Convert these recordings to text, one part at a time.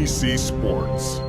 TPC Sports.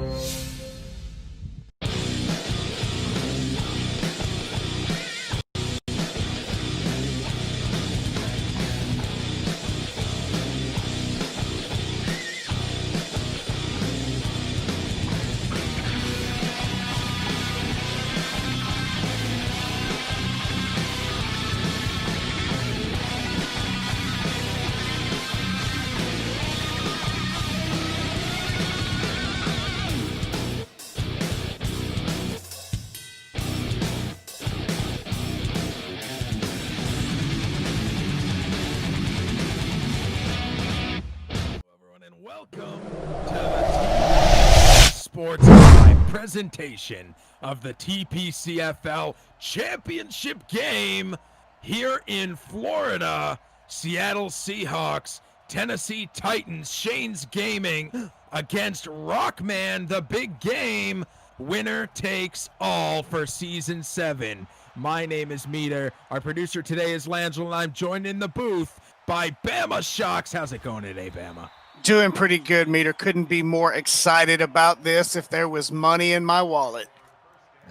Welcome to the Sports Live presentation of the TPCFL championship game here in Florida. Seattle Seahawks, Tennessee Titans, Shane's Gaming against Rockman, the big game. Winner takes all for season 7. My name is Meter. Our producer today is Langell, and I'm joined in the booth by Bama Shocks. How's it going today, Bama? Doing pretty good, Meter. Couldn't be more excited about this if there was money in my wallet.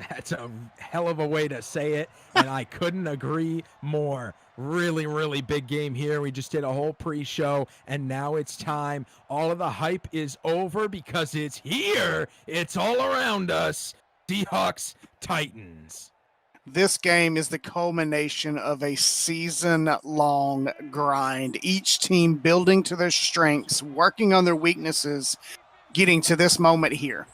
That's a hell of a way to say it, and I couldn't agree more. Really, really big game here. We just did a whole pre-show, and now it's time. All of the hype is over because it's here. It's all around us. Seahawks, Titans. This game is the culmination of a season-long grind. Each team building to their strengths, working on their weaknesses, getting to this moment here.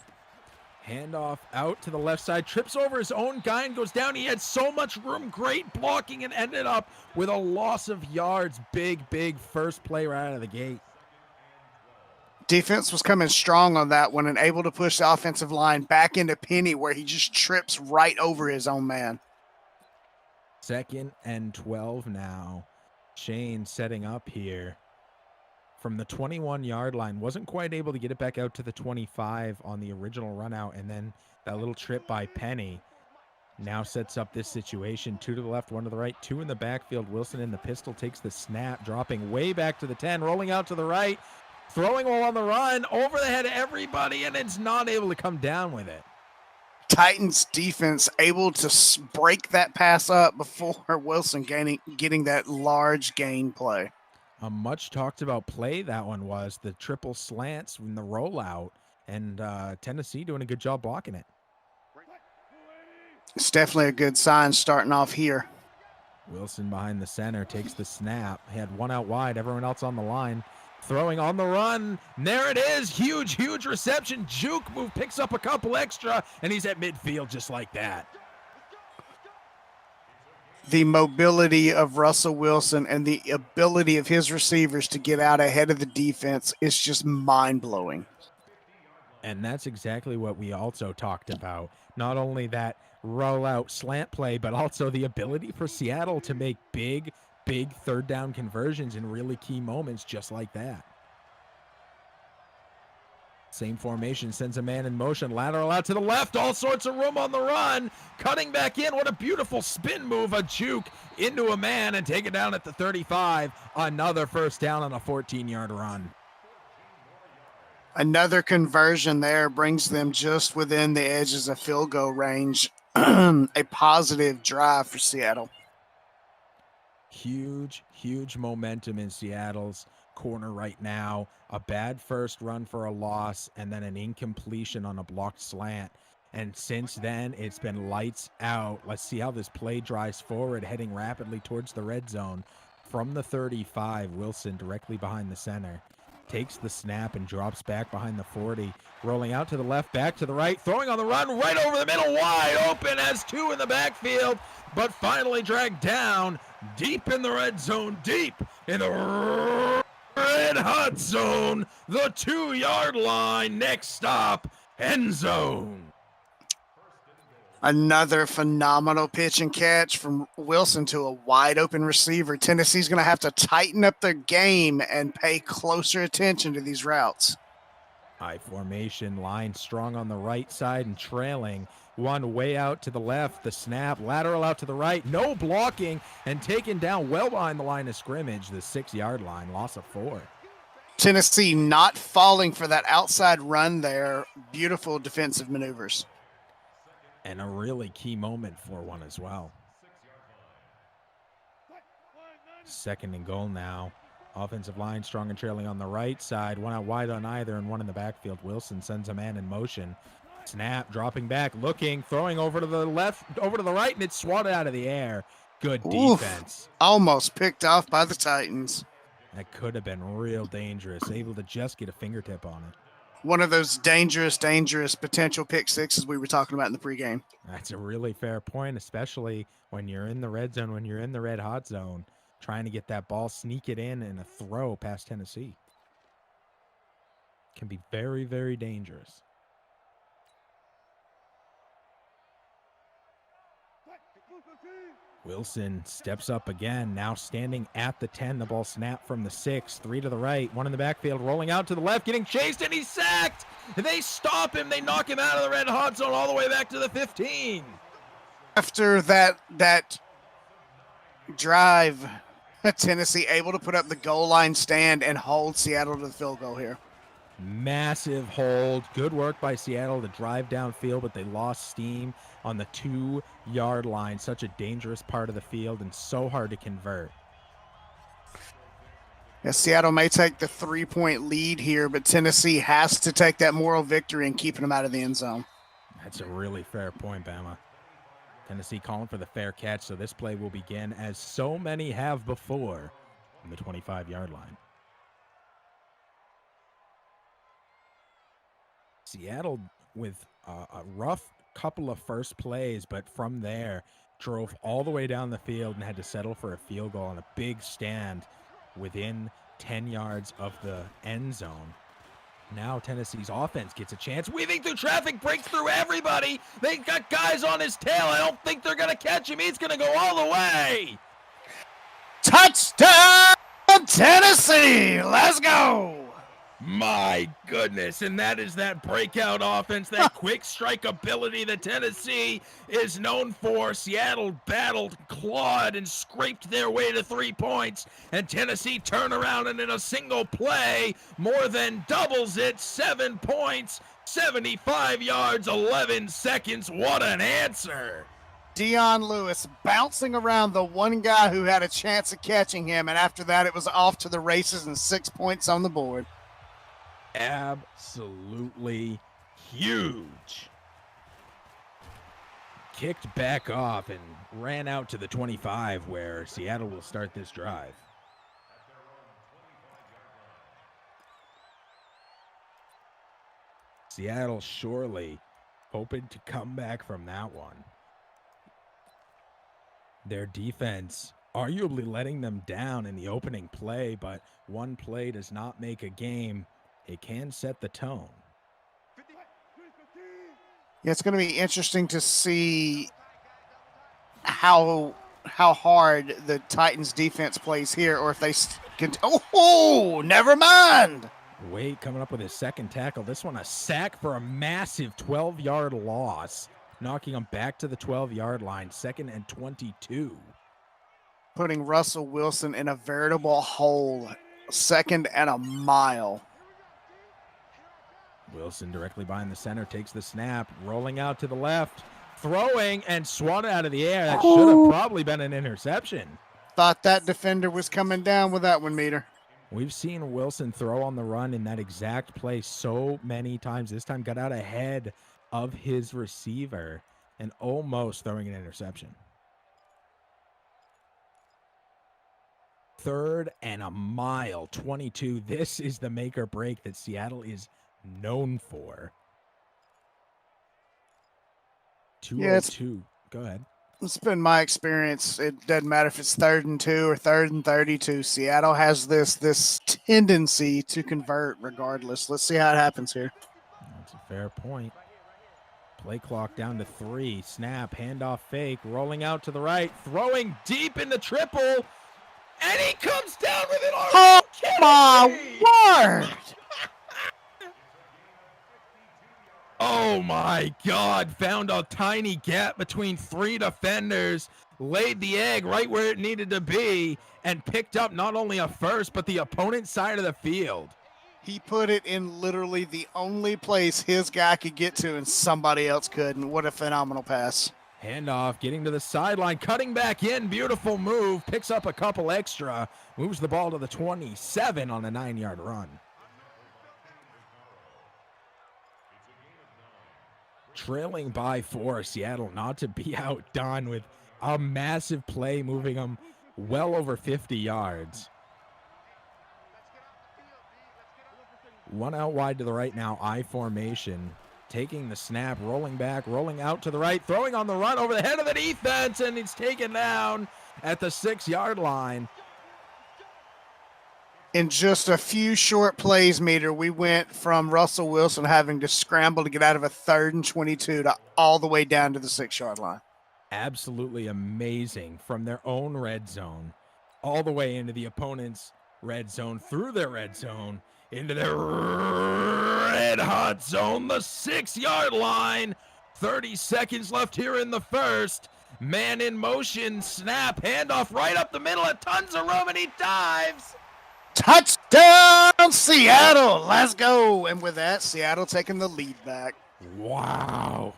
Handoff out to the left side, trips over his own guy and goes down. He had so much room, great blocking, and ended up with a loss of yards. Big first play right out of the gate. Defense was coming strong on that one and able to push the offensive line back into Penny where he just trips right over his own man. 2nd and 12 now. Shane setting up here from the 21-yard line. Wasn't quite able to get it back out to the 25 on the original run out, and then that little trip by Penny now sets up this situation. 2 to the left, 1 to the right, 2 in the backfield. Wilson in the pistol takes the snap, dropping way back to the 10, rolling out to the right, throwing while on the run, over the head of everybody, and it's not able to come down with it. Titans defense able to break that pass up before Wilson getting that large gain play. A much talked about play that one was, the triple slants in the rollout, and Tennessee doing a good job blocking it. It's definitely a good sign starting off here. Wilson behind the center takes the snap. He had one out wide, everyone else on the line. Throwing on the run. And there it is. Huge reception. Juke move, picks up a couple extra, and he's at midfield just like that. The mobility of Russell Wilson and the ability of his receivers to get out ahead of the defense is just mind-blowing. And that's exactly what we also talked about. Not only that rollout slant play, but also the ability for Seattle to make big third down conversions in really key moments just like that. Same formation, sends a man in motion, lateral out to the left, all sorts of room on the run, cutting back in. What a beautiful spin move, a juke into a man and take it down at the 35. Another first down on a 14-yard run. Another conversion there brings them just within the edges of field goal range. A positive drive for Seattle. Huge momentum in Seattle's corner right now. A bad first run for a loss, and then an incompletion on a blocked slant. And since then, it's been lights out. Let's see how this play drives forward, heading rapidly towards the red zone. From the 35, Wilson directly behind the center. Takes the snap and drops back behind the 40. Rolling out to the left, back to the right, throwing on the run, right over the middle, wide open, has 2 in the backfield, but finally dragged down deep in the red zone, deep in the red hot zone, the 2-yard line. Next stop, end zone. Another phenomenal pitch and catch from Wilson to a wide open receiver. Tennessee's going to have to tighten up their game and pay closer attention to these routes. High formation line strong on the right side and trailing. One way out to the left, the snap, lateral out to the right, no blocking, and taken down well behind the line of scrimmage, the 6-yard line, loss of 4. Tennessee not falling for that outside run there. Beautiful defensive maneuvers. And a really key moment for one as well. 2nd and goal now. Offensive line strong and trailing on the right side. One out wide on either and one in the backfield. Wilson sends a man in motion. Snap, dropping back, looking, throwing over to the left, over to the right, and it's swatted out of the air. Good defense. Almost picked off by the Titans. That could have been real dangerous. Able to just get a fingertip on it. One of those dangerous potential pick sixes we were talking about in the pregame. That's a really fair point, especially when you're in the red zone, when you're in the red hot zone, trying to get that ball, sneak it in, and a throw past Tennessee. Can be very, very dangerous. Wilson steps up again, now standing at the 10. The ball snapped from the 6, 3 to the right, 1 in the backfield, rolling out to the left, getting chased, and he's sacked. They stop him. They knock him out of the red hot zone all the way back to the 15. After that drive, Tennessee able to put up the goal line stand and hold Seattle to the field goal here. Massive hold. Good work by Seattle to drive downfield, but they lost steam on the 2-yard line. Such a dangerous part of the field and so hard to convert. Yeah, Seattle may take the 3-point lead here, but Tennessee has to take that moral victory and keeping them out of the end zone. That's a really fair point, Bama. Tennessee calling for the fair catch, so this play will begin as so many have before on the 25-yard line. Seattle with a rough couple of first plays, but from there drove all the way down the field and had to settle for a field goal on a big stand within 10 yards of the end zone. Now Tennessee's offense gets a chance. Weaving through traffic, breaks through everybody. They got guys on his tail. I don't think they're going to catch him. He's going to go all the way. Touchdown, Tennessee. Let's go. My goodness, and that is that breakout offense, that quick strike ability that Tennessee is known for. Seattle battled, clawed, and scraped their way to 3 points, and Tennessee turned around and in a single play more than doubles it. 7 points, 75 yards, 11 seconds. What an answer. Dion Lewis bouncing around the one guy who had a chance of catching him, and after that it was off to the races and 6 points on the board. Absolutely huge. Kicked back off and ran out to the 25 where Seattle will start this drive. Seattle surely hoping to come back from that one. Their defense arguably letting them down in the opening play, but one play does not make a game. It can set the tone. Yeah, it's going to be interesting to see how hard the Titans defense plays here, or if they can. Oh, never mind. Wade coming up with his second tackle. This one a sack for a massive 12-yard loss, knocking him back to the 12-yard line. 2nd and 22. Putting Russell Wilson in a veritable hole. 2nd and a mile. Wilson directly behind the center, takes the snap, rolling out to the left, throwing, and swatted out of the air. That should have probably been an interception. Thought that defender was coming down with that one, Meter. We've seen Wilson throw on the run in that exact play so many times. This time got out ahead of his receiver and almost throwing an interception. 3rd and a mile, 22. This is the make or break that Seattle is known for. 202. Go ahead. It's been my experience. It doesn't matter if it's 3rd and 2 or 3rd and 32. Seattle has this tendency to convert regardless. Let's see how it happens here. That's a fair point. Play clock down to 3. Snap, handoff fake, rolling out to the right, throwing deep in the triple, and he comes down with it. Oh my word! Oh my God, found a tiny gap between 3 defenders, laid the egg right where it needed to be, and picked up not only a first, but the opponent's side of the field. He put it in literally the only place his guy could get to and somebody else couldn't. What a phenomenal pass. Handoff, getting to the sideline, cutting back in. Beautiful move. Picks up a couple extra. Moves the ball to the 27 on a 9-yard run. Trailing by 4, Seattle not to be outdone with a massive play, moving them well over 50 yards. One out wide to the right now, I formation. Taking the snap, rolling back, rolling out to the right, throwing on the run over the head of the defense, and it's taken down at the 6-yard line. In just a few short plays, Meter, we went from Russell Wilson having to scramble to get out of a 3rd and 22 to all the way down to the 6-yard line. Absolutely amazing, from their own red zone all the way into the opponent's red zone, through their red zone, into their red hot zone, the 6-yard line. 30 seconds left here in the first. Man in motion, snap, handoff right up the middle, a tons of room, and he dives. Touchdown, Seattle. Let's go. And with that, Seattle taking the lead back. Wow.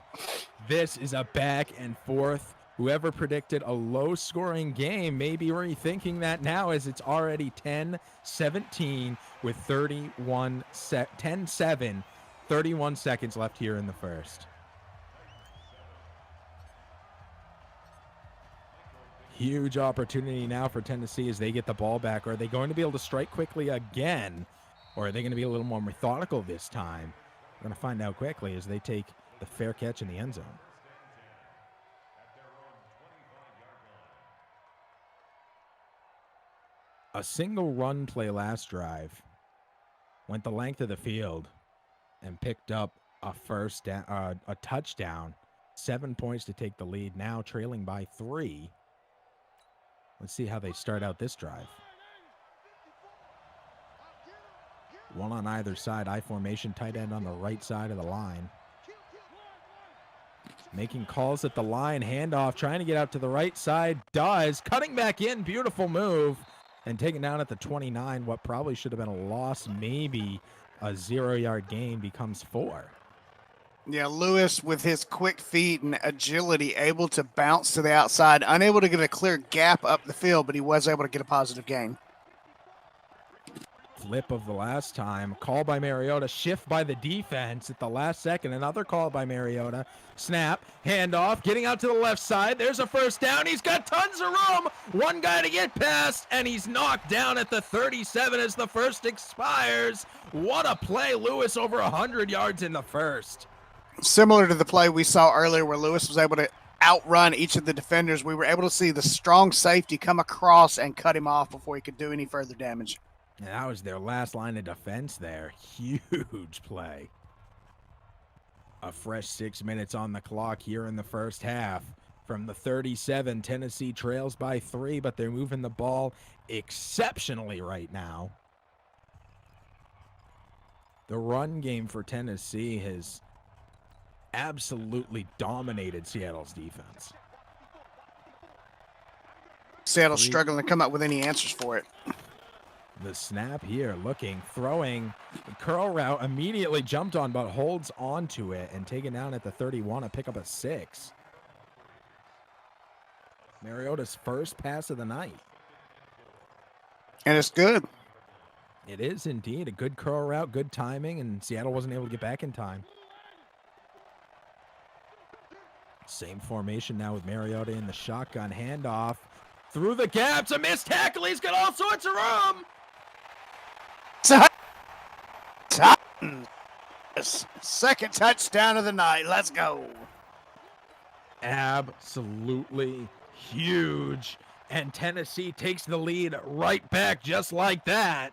This is a back and forth. Whoever predicted a low-scoring game may be rethinking that now, as it's already 10-17 with 10-7, 31 seconds left here in the first. Huge opportunity now for Tennessee as they get the ball back. Are they going to be able to strike quickly again, or are they going to be a little more methodical this time? We're going to find out quickly as they take the fair catch in the end zone. A single run play last drive went the length of the field and picked up a touchdown. 7 points to take the lead, now trailing by 3. Let's see how they start out this drive. One on either side, I formation, tight end on the right side of the line. Making calls at the line, handoff, trying to get out to the right side, does, cutting back in, beautiful move, and taken down at the 29. What probably should have been a loss, maybe a 0-yard gain, becomes 4. Yeah, Lewis with his quick feet and agility able to bounce to the outside, unable to get a clear gap up the field, but he was able to get a positive gain. Flip of the last time, call by Mariota, shift by the defense at the last second, another call by Mariota, snap, handoff, getting out to the left side, there's a first down, he's got tons of room, one guy to get past, and he's knocked down at the 37 as the first expires. What a play, Lewis over 100 yards in the first. Similar to the play we saw earlier where Lewis was able to outrun each of the defenders, we were able to see the strong safety come across and cut him off before he could do any further damage. And that was their last line of defense there. Huge play. A fresh 6 minutes on the clock here in the first half. From the 37, Tennessee trails by 3, but they're moving the ball exceptionally right now. The run game for Tennessee has absolutely dominated Seattle's defense. Seattle's struggling to come up with any answers for it. The snap here, looking, throwing, curl route, immediately jumped on, but holds onto it and taken down at the 31 to pick up a 6. Mariota's first pass of the night. And it's good. It is indeed a good curl route, good timing, and Seattle wasn't able to get back in time. Same formation now with Mariota in the shotgun, handoff through the gaps, a missed tackle, he's got all sorts of room. Titans. Second touchdown of the night. Let's go. Absolutely huge. And Tennessee takes the lead right back just like that.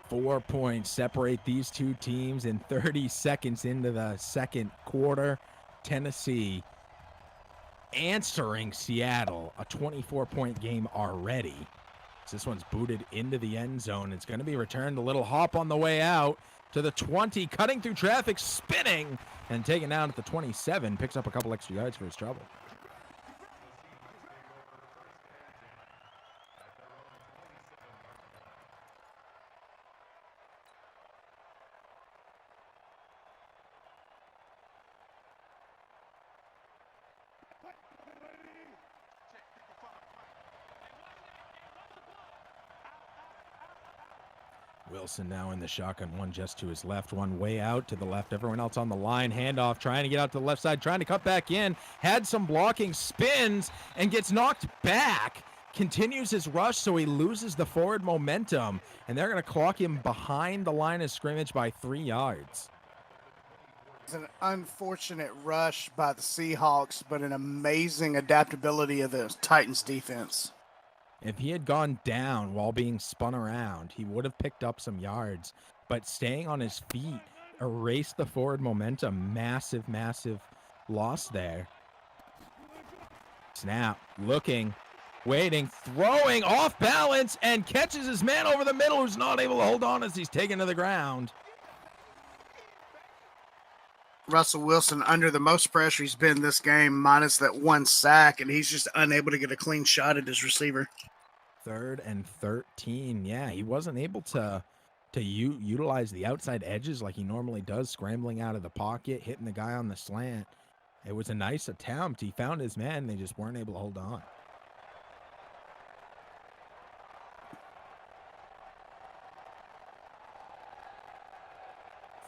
Four points separate these two teams in 30 seconds into the second quarter. Tennessee answering Seattle, a 24-point game already. This one's booted into the end zone. It's going to be returned. A little hop on the way out to the 20, cutting through traffic, spinning, and taken down at the 27. Picks up a couple extra yards for his trouble. Wilson now in the shotgun, one just to his left, one way out to the left. Everyone else on the line. Handoff, trying to get out to the left side, trying to cut back in. Had some blocking, spins, and gets knocked back. Continues his rush, so he loses the forward momentum. And they're going to clock him behind the line of scrimmage by 3 yards. It's an unfortunate rush by the Seahawks, but an amazing adaptability of the Titans defense. If he had gone down while being spun around, he would have picked up some yards. But staying on his feet erased the forward momentum. Massive, massive loss there. Snap, looking, waiting, throwing, off balance, and catches his man over the middle, who's not able to hold on as he's taken to the ground. Russell Wilson under the most pressure he's been this game, minus that one sack, and he's just unable to get a clean shot at his receiver. 3rd and 13. Yeah, he wasn't able to utilize the outside edges like he normally does, scrambling out of the pocket, hitting the guy on the slant. It was a nice attempt. He found his man. They just weren't able to hold on.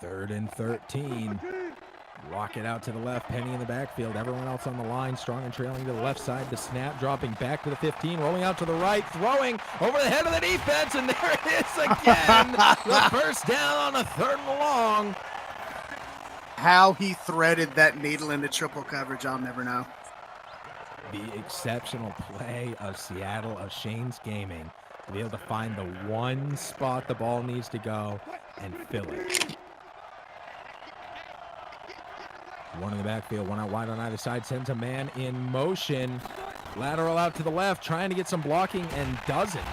Third and 13. Rocket out to the left. Penny in the backfield. Everyone else on the line. Strong and trailing to the left side. The snap dropping back to the 15. Rolling out to the right. Throwing over the head of the defense. And there it is again. The first down on a 3rd and long. How he threaded that needle into triple coverage, I'll never know. The exceptional play of Seattle, of Shane's Gaming, to be able to find the one spot the ball needs to go and fill it. One in the backfield, one out wide on either side, sends a man in motion. Lateral out to the left, trying to get some blocking and doesn't.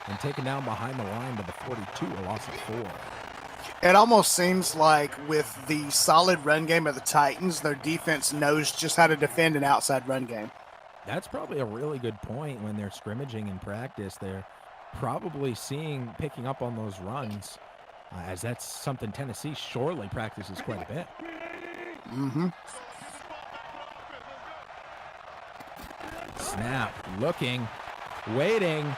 And taken down behind the line to the 42, a loss of 4. It almost seems like with the solid run game of the Titans, their defense knows just how to defend an outside run game. That's probably a really good point. When they're scrimmaging in practice, they're probably picking up on those runs, as that's something Tennessee surely practices quite a bit. Mm-hmm. Snap, looking, waiting,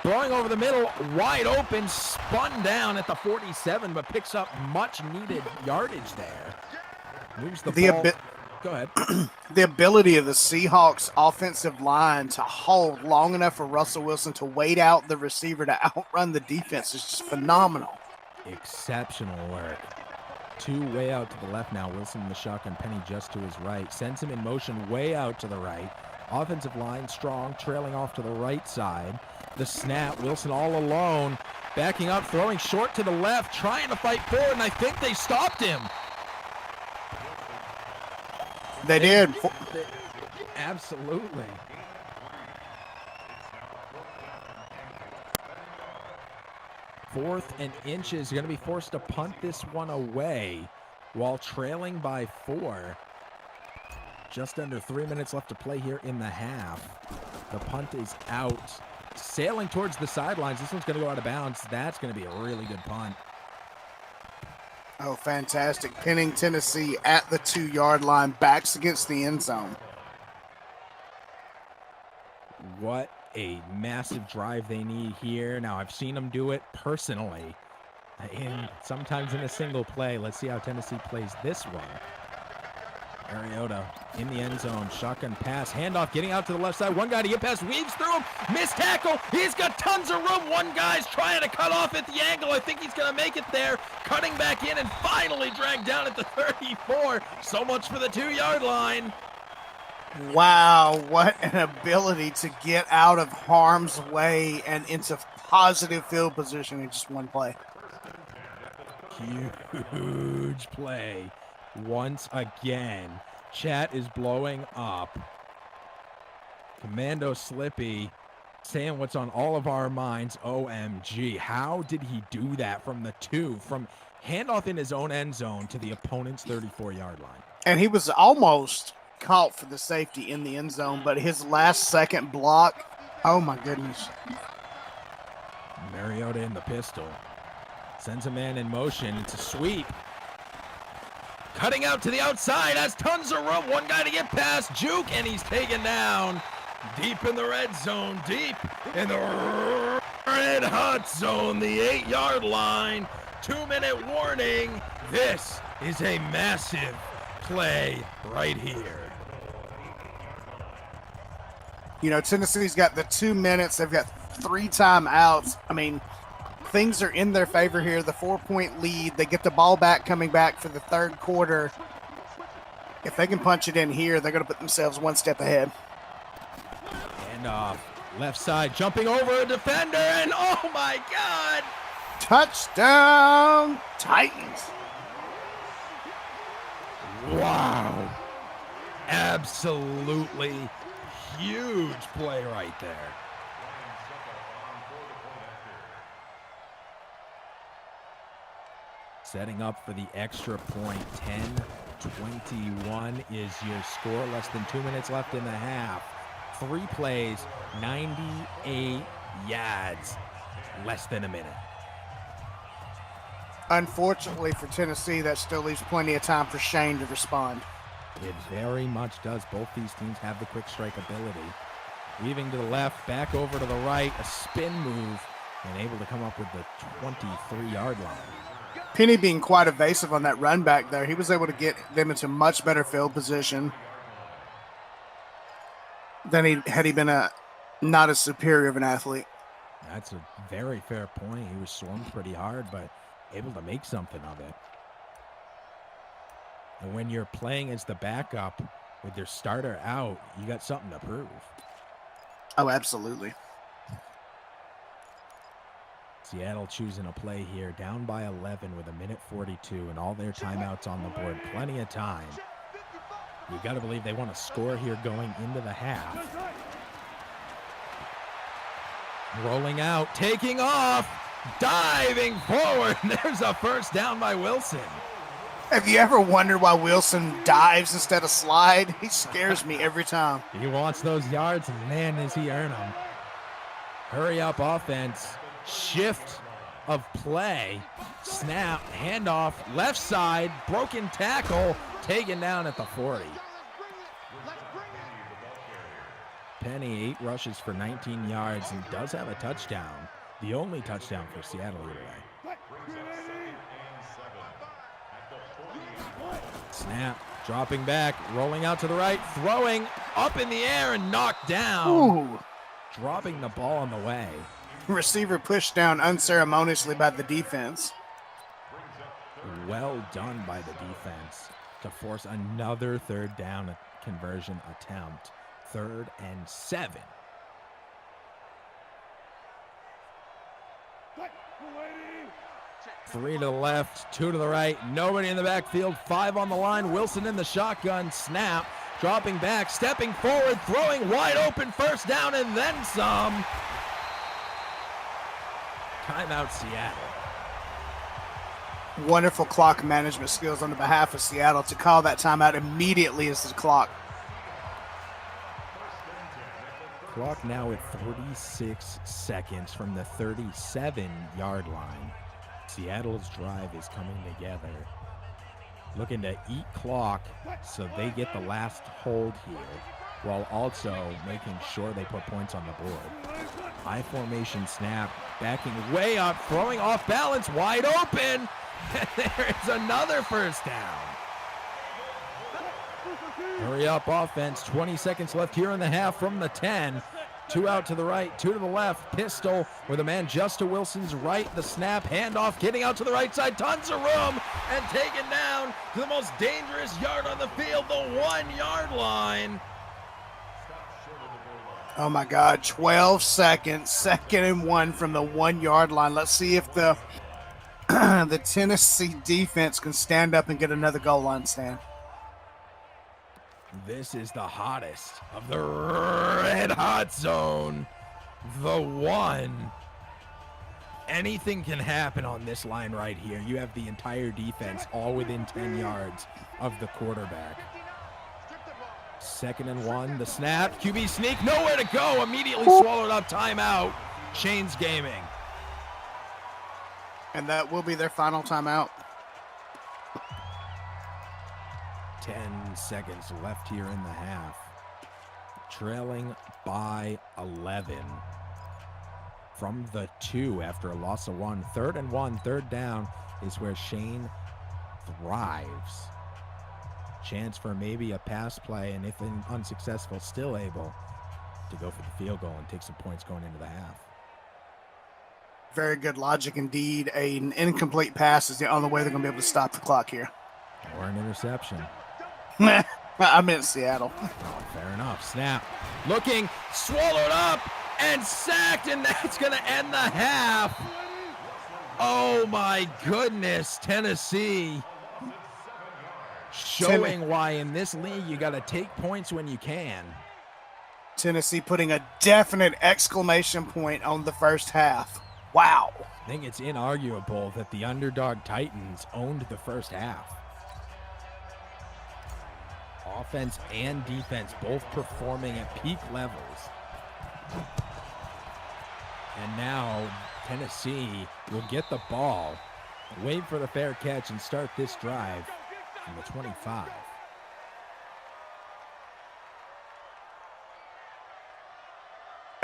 throwing over the middle, wide open, spun down at the 47, but picks up much needed yardage there. Moves the ball. Go ahead. The ability of the Seahawks offensive line to hold long enough for Russell Wilson to wait out the receiver to outrun the defense is just phenomenal. Exceptional work. 2 way out to the left now. Wilson in the shotgun, Penny just to his right. Sends him in motion way out to the right. Offensive line strong, trailing off to the right side. The snap, Wilson all alone. Backing up, throwing short to the left, trying to fight forward, and I think they stopped him. They did. Absolutely. Fourth and inches. You're going to be forced to punt this one away while trailing by 4. Just under 3 minutes left to play here in the half. The punt is out. Sailing towards the sidelines. This one's going to go out of bounds. That's going to be a really good punt. Oh, fantastic. Pinning Tennessee at the 2-yard line, backs against the end zone. What a massive drive they need here. Now, I've seen them do it personally, sometimes in a single play. Let's see how Tennessee plays this one. Mariota in the end zone, shotgun pass, handoff, getting out to the left side. One guy to get past, weaves through him, missed tackle. He's got tons of room. One guy's trying to cut off at the angle. I think he's going to make it there. Cutting back in and finally dragged down at the 34. So much for the 2-yard line. Wow, what an ability to get out of harm's way and into positive field position in just one play. Huge play. Once again, chat is blowing up. Commando Slippy saying what's on all of our minds. OMG, how did he do that from the 2, from handoff in his own end zone to the opponent's 34-yard line? And he was almost caught for the safety in the end zone, but his last second block, oh my goodness. Mariota in the pistol. Sends a man in motion. It's a sweep. Cutting out to the outside, has tons of room. One guy to get past, juke, and he's taken down. Deep in the red zone, deep in the red hot zone, the 8-yard line. 2-minute warning. This is a massive play right here. You know, Tennessee's got the 2 minutes. They've got 3 timeouts. I mean, things are in their favor here. The 4-point lead. They get the ball back coming back for the third quarter. If they can punch it in here, they're going to put themselves one step ahead. And left side, jumping over a defender, and oh my God! Touchdown, Titans. Wow. Absolutely huge play right there. Setting up for the extra point. 10-21 is your score. Less than 2 minutes left in the half. 3 plays, 98 yards. Less than a minute. Unfortunately for Tennessee, that still leaves plenty of time for Shane to respond. It very much does. Both these teams have the quick strike ability. Weaving to the left, back over to the right, a spin move, and able to come up with the 23-yard line. Penny being quite evasive on that run back there. He was able to get them into much better field position than had he been not as superior of an athlete. That's a very fair point. He was swarmed pretty hard, but able to make something of it. And when you're playing as the backup with your starter out, you got something to prove. Oh, absolutely. Seattle choosing a play here, down by 11 with 1:42 and all their timeouts on the board. Plenty of time. You got to believe they want to score here going into the half. Rolling out, taking off, diving forward. There's a first down by Wilson. Have you ever wondered why Wilson dives instead of slide? He scares me every time. He wants those yards, and man, does he earn them. Hurry up offense. Shift of play. Snap, handoff, left side, broken tackle, taken down at the 40. Penny, 8 rushes for 19 yards and does have a touchdown. The only touchdown for Seattle either way. Snap, dropping back, rolling out to the right, throwing up in the air and knocked down. Ooh. Dropping the ball on the way. Receiver pushed down unceremoniously by the defense. Well done by the defense to force another third down conversion attempt. 3rd and 7. Three to the left, 2 to the right, nobody in the backfield, 5 on the line. Wilson in the shotgun, snap, dropping back, stepping forward, throwing wide open, first down and then some. Timeout Seattle. Wonderful clock management skills on the behalf of Seattle to call that timeout immediately as the clock. Clock now at 36 seconds from the 37-yard line. Seattle's drive is coming together. Looking to eat clock so they get the last hold here, while also making sure they put points on the board. High formation snap, backing way up, throwing off balance, wide open, and there is another first down. Hurry up offense, 20 seconds left here in the half from the 10. 2 out to the right, 2 to the left, pistol with a man just to Wilson's right, the snap, handoff, getting out to the right side, tons of room, and taken down to the most dangerous yard on the field, the 1-yard line. Oh my God, 12 seconds, 2nd and 1 from the 1-yard line. Let's see if the the Tennessee defense can stand up and get another goal line stand. This is the hottest of the red hot zone. the 1. Anything can happen on this line right here. You have the entire defense all within 10 yards of the quarterback. 2nd and 1, the snap, QB sneak, nowhere to go, immediately swallowed up, timeout, Shane's Gaming. And that will be their final timeout. 10 seconds left here in the half. Trailing by 11. From the 2 after a loss of 1. 3rd and 1, 3rd down is where Shane thrives. Chance for maybe a pass play, and if unsuccessful, still able to go for the field goal and take some points going into the half. Very good logic indeed. An incomplete pass is the only way they're going to be able to stop the clock here. Or an interception. I meant Seattle. Oh, fair enough. Snap. Looking, swallowed up, and sacked, and that's going to end the half. Oh, my goodness, Tennessee. Showing why in this league you got to take points when you can. Tennessee putting a definite exclamation point on the first half. Wow. I think it's inarguable that the underdog Titans owned the first half. Offense and defense both performing at peak levels. And now Tennessee will get the ball, wait for the fair catch, and start this drive from the 25.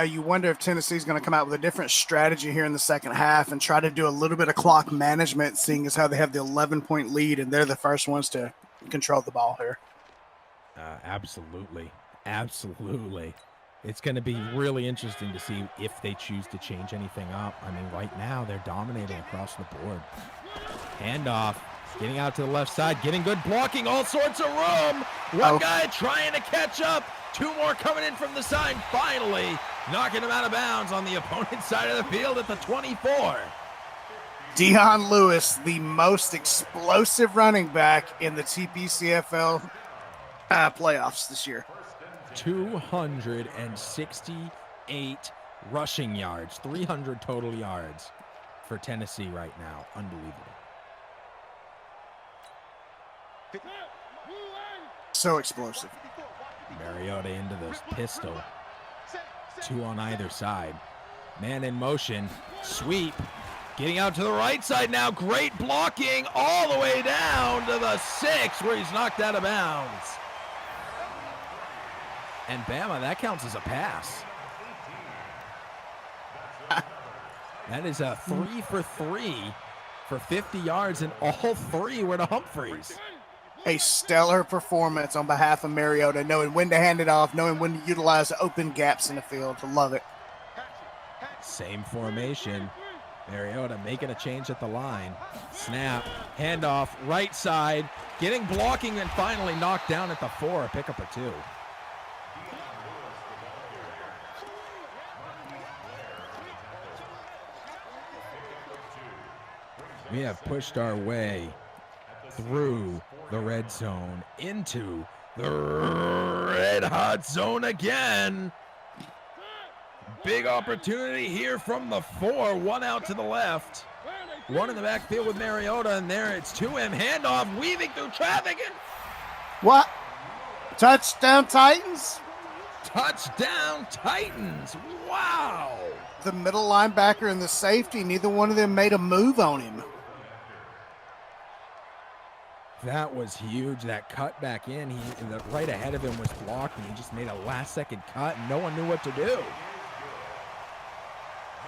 You wonder if Tennessee's going to come out with a different strategy here in the second half and try to do a little bit of clock management, seeing as how they have the 11-point lead and they're the first ones to control the ball here. Absolutely. Absolutely. It's going to be really interesting to see if they choose to change anything up. I mean, right now they're dominating across the board. Handoff. Getting out to the left side, getting good blocking, all sorts of room. One guy trying to catch up. 2 more coming in from the side. Finally, knocking him out of bounds on the opponent's side of the field at the 24. Dion Lewis, the most explosive running back in the TPCFL playoffs this year. 268 rushing yards, 300 total yards for Tennessee right now. Unbelievable. So explosive. Mariota into this pistol. 2 on either side. Man in motion. Sweep. Getting out to the right side now. Great blocking all the way down to the 6 where he's knocked out of bounds. And Bama, that counts as a pass. That is a 3 for 3 for 50 yards, and all 3 were to Humphreys. A stellar performance on behalf of Mariota, knowing when to hand it off, knowing when to utilize the open gaps in the field. I love it. Same formation. Mariota making a change at the line. Snap, handoff, right side, getting blocking, and finally knocked down at the 4, a pickup of 2. We have pushed our way through the red zone into the red hot zone again. Big opportunity here from the 4. 1 out to the left. 1 in the backfield with Mariota, and there it's to him. Handoff, weaving through traffic. And what? Touchdown Titans? Touchdown Titans. Wow. The middle linebacker and the safety, neither one of them made a move on him. That was huge. That cut back in. Right ahead of him was blocked, and he just made a last-second cut, and no one knew what to do.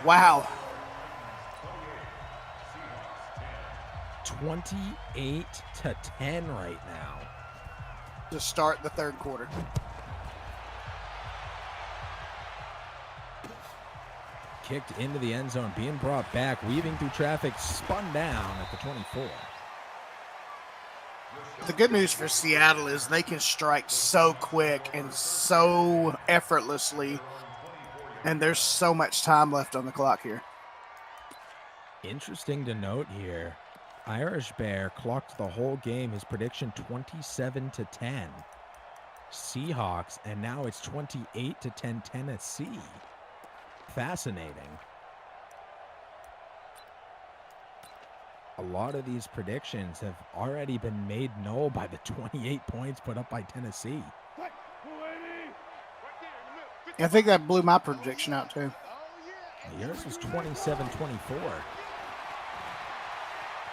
Wow. 28-10 right now. To start the third quarter. Kicked into the end zone, being brought back, weaving through traffic, spun down at the 24. The good news for Seattle is they can strike so quick and so effortlessly, and there's so much time left on the clock here. Interesting to note here, Irish Bear clocked the whole game. His prediction 27-10. Seahawks, and now it's 28-10 Tennessee. fascinating. A lot of these predictions have already been made null by the 28 points put up by Tennessee. I think that blew my prediction out too. Yours was 27-24.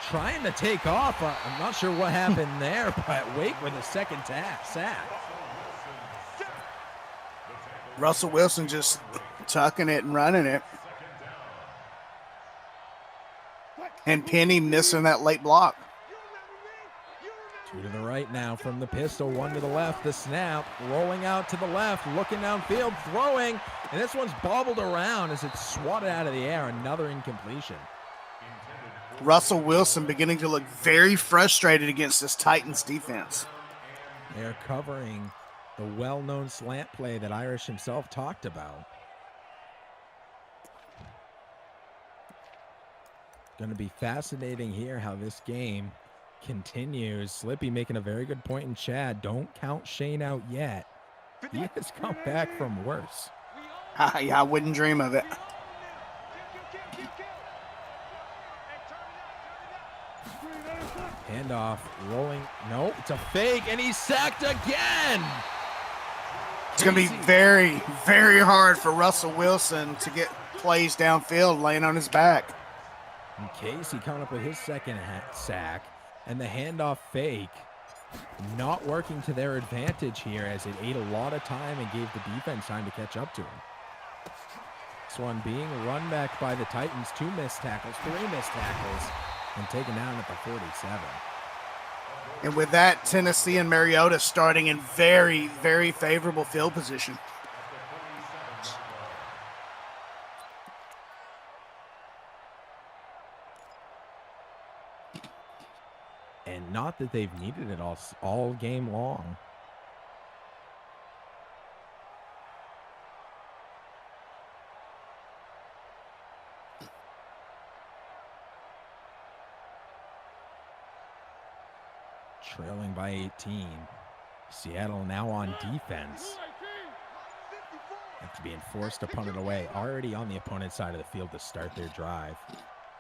Trying to take off. I'm not sure what happened there, but Wake with a second sack. Russell Wilson just tucking it and running it. And Penny missing that late block. 2 to the right now from the pistol, 1 to the left. The snap, rolling out to the left, looking downfield, throwing, and this one's bobbled around as it's swatted out of the air. Another incompletion. Russell Wilson beginning to look very frustrated against this Titans defense. They're covering the well-known slant play that Irish himself talked about. Going to be fascinating here how this game continues. Slippy making a very good point in chat. Don't count Shane out yet. He has come back from worse. Yeah, I wouldn't dream of it. Handoff, rolling. No, it's a fake, and he's sacked again. It's going to be very, very hard for Russell Wilson to get plays downfield laying on his back. And Casey coming up with his second sack, and the handoff fake not working to their advantage here as it ate a lot of time and gave the defense time to catch up to him. This one being run back by the Titans. 2 missed tackles, 3 missed tackles, and taken down at the 47. And with that, Tennessee and Mariota starting in very, very favorable field position. And not that they've needed it all game long. Trailing by 18. Seattle now on defense. After being forced to punt it away. Already on the opponent's side of the field to start their drive.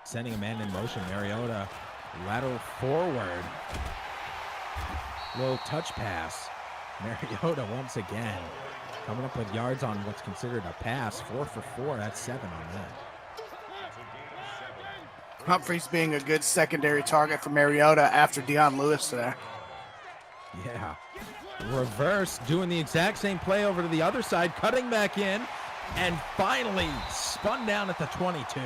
Sending a man in motion. Mariota lateral forward. Little touch pass. Mariota once again coming up with yards on what's considered a pass. 4 for 4. That's 7 on that. Humphreys being a good secondary target for Mariota after Deion Lewis there. Yeah. Reverse, doing the exact same play over to the other side, cutting back in, and finally spun down at the 22.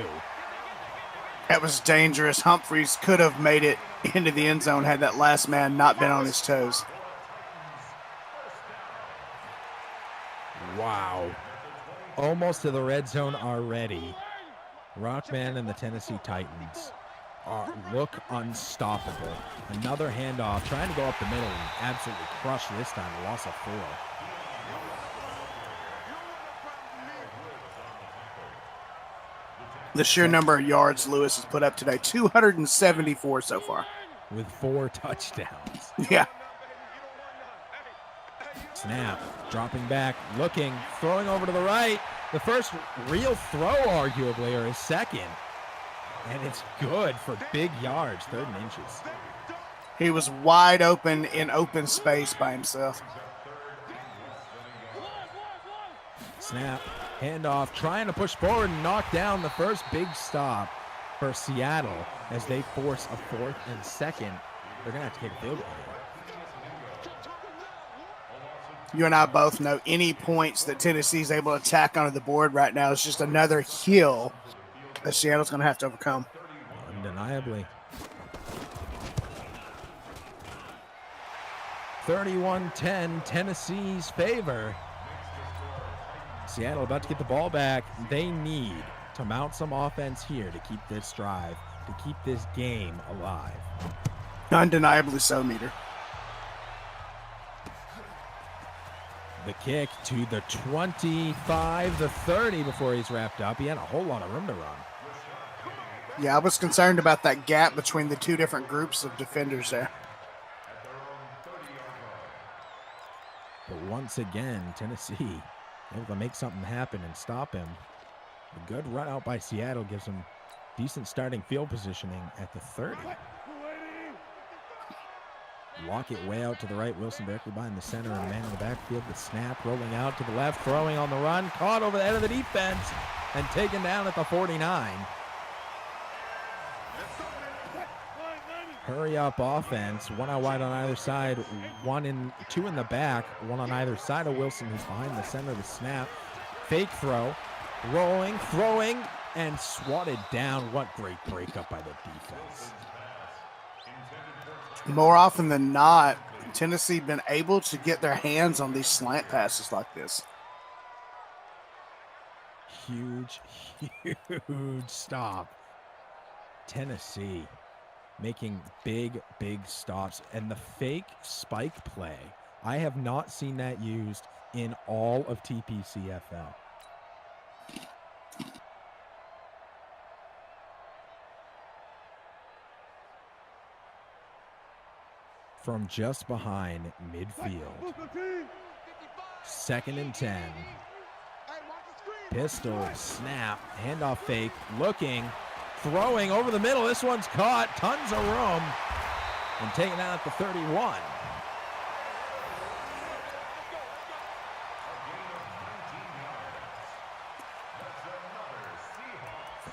That was dangerous. Humphreys could have made it into the end zone had that last man not been on his toes. Wow. Almost to the red zone already. Rockman and the Tennessee Titans look unstoppable. Another handoff, trying to go up the middle and absolutely crushed this time, a loss of 4. The sheer number of yards Lewis has put up today, 274 so far. With 4 touchdowns. Yeah. Snap, dropping back, looking, throwing over to the right. The first real throw, arguably, or his second. And it's good for big yards, 3rd and inches. He was wide open in open space by himself. Snap, handoff, trying to push forward and knock down the first big stop for Seattle as they force a 4th and 2nd. They're going to have to take a field goal here. You and I both know any points that Tennessee's able to tack onto the board right now is just another hill that Seattle's going to have to overcome. Undeniably. 31-10, Tennessee's favor. Seattle about to get the ball back. They need to mount some offense here to keep this drive, to keep this game alive. Undeniably so, Meter. The kick to the 25, the 30 before he's wrapped up. He had a whole lot of room to run. Yeah, I was concerned about that gap between the 2 different groups of defenders there. But once again, Tennessee able to make something happen and stop him. A good run out by Seattle gives them decent starting field positioning at the 30. Lockett way out to the right. Wilson directly behind the center and a man in the backfield. The snap rolling out to the left, throwing on the run. Caught over the head of the defense and taken down at the 49. Hurry up offense. One out wide on either side. Two in the back. One on either side of Wilson, who's behind the center of the snap. Fake throw. Rolling, throwing, and swatted down. What great breakup by the defense. More often than not, Tennessee been able to get their hands on these slant passes like this. Huge stop. Tennessee making big stops. And the fake spike play, I have not seen that used in all of TPCFL. From just behind midfield. 2nd and 10. Pistol, snap, handoff fake, looking, throwing over the middle. This one's caught, tons of room, and taken out at the 31.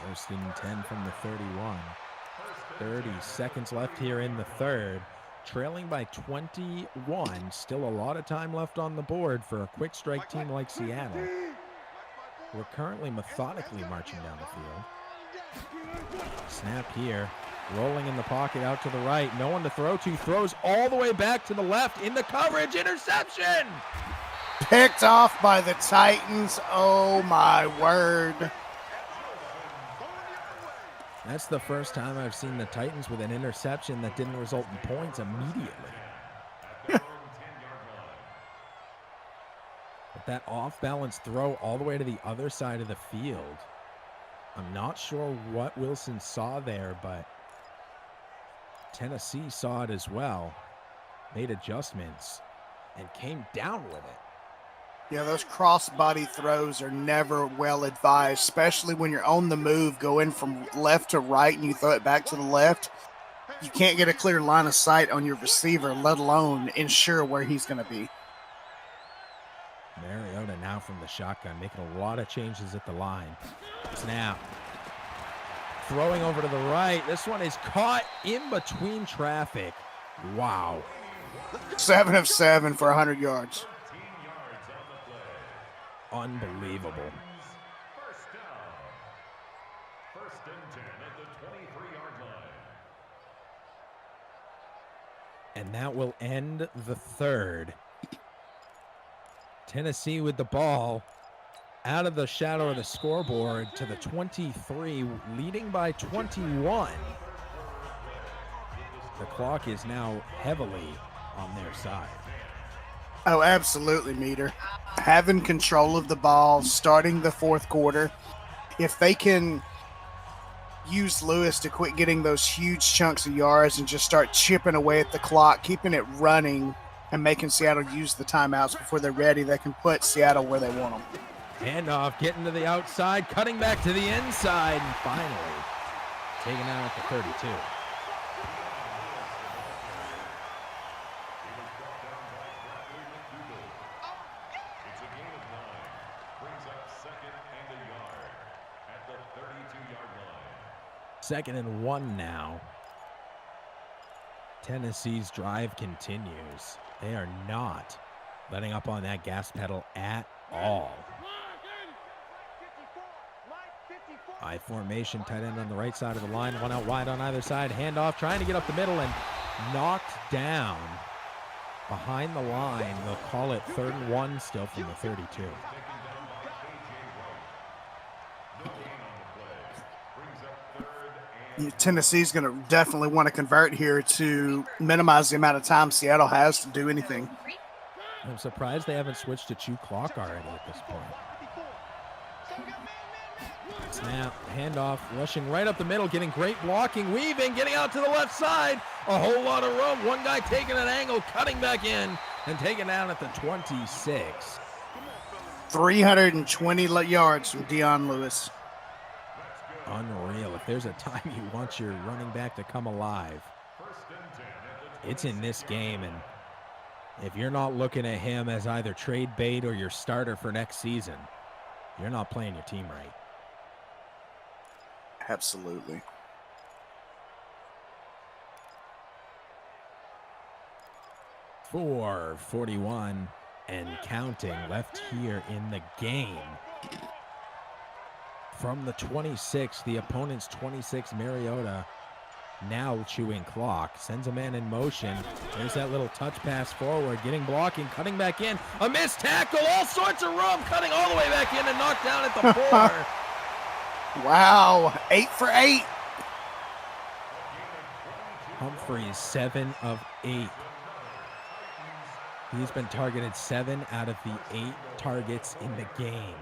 First and 10 from the 31. 30 seconds left here in the third. Trailing by 21. Still a lot of time left on the board for a quick strike team like Seattle. We're currently methodically marching down the field. Snap here. Rolling in the pocket out to the right. No one to throw to. Throws all the way back to the left into coverage. Interception! Picked off by the Titans. Oh, my word. That's the first time I've seen the Titans with an interception that didn't result in points immediately. But that off-balance throw all the way to the other side of the field. I'm not sure what Wilson saw there, but Tennessee saw it as well. Made adjustments and came down with it. Yeah, those cross-body throws are never well advised, especially when you're on the move, going from left to right, and you throw it back to the left. You can't get a clear line of sight on your receiver, let alone ensure where he's going to be. Mariota now from the shotgun, making a lot of changes at the line. Snap. Throwing over to the right. This one is caught in between traffic. Wow. 7 of 7 for 100 yards. Unbelievable. First down. 1st and 10 at the 23-yard line. And that will end the third. Tennessee with the ball out of the shadow of the scoreboard to the 23, leading by 21. The clock is now heavily on their side. Oh, absolutely, Meter. Having control of the ball, starting the fourth quarter. If they can use Lewis to quit getting those huge chunks of yards and just start chipping away at the clock, keeping it running, and making Seattle use the timeouts before they're ready, they can put Seattle where they want them. Handoff, getting to the outside, cutting back to the inside, and finally taken out at the 32. It's a gain of 9. Brings up 2nd and a yard at the 32-yard line. 2nd and 1 now. Tennessee's drive continues. They are not letting up on that gas pedal at all. I formation, tight end on the right side of the line, one out wide on either side. Handoff, trying to get up the middle and knocked down behind the line. They'll call it 3rd and 1 still from the 32. Tennessee's going to definitely want to convert here to minimize the amount of time Seattle has to do anything. I'm surprised they haven't switched to chew clock already at this point. Snap, handoff, rushing right up the middle, getting great blocking, weaving, getting out to the left side. A whole lot of room. One guy taking an angle, cutting back in, and taken down at the 26. 320 yards from Dion Lewis. Unreal. If there's a time you want your running back to come alive, it's in this game. And if you're not looking at him as either trade bait or your starter for next season, you're not playing your team right. Absolutely. .441 and counting left here in the game. From the 26, the opponent's 26, Mariota, now chewing clock, sends a man in motion. There's that little touch pass forward, getting blocking, cutting back in, a missed tackle, all sorts of room, cutting all the way back in and knocked down at the 4. Wow, 8 for 8. Humphreys, 7 of 8. He's been targeted 7 out of the 8 targets in the game.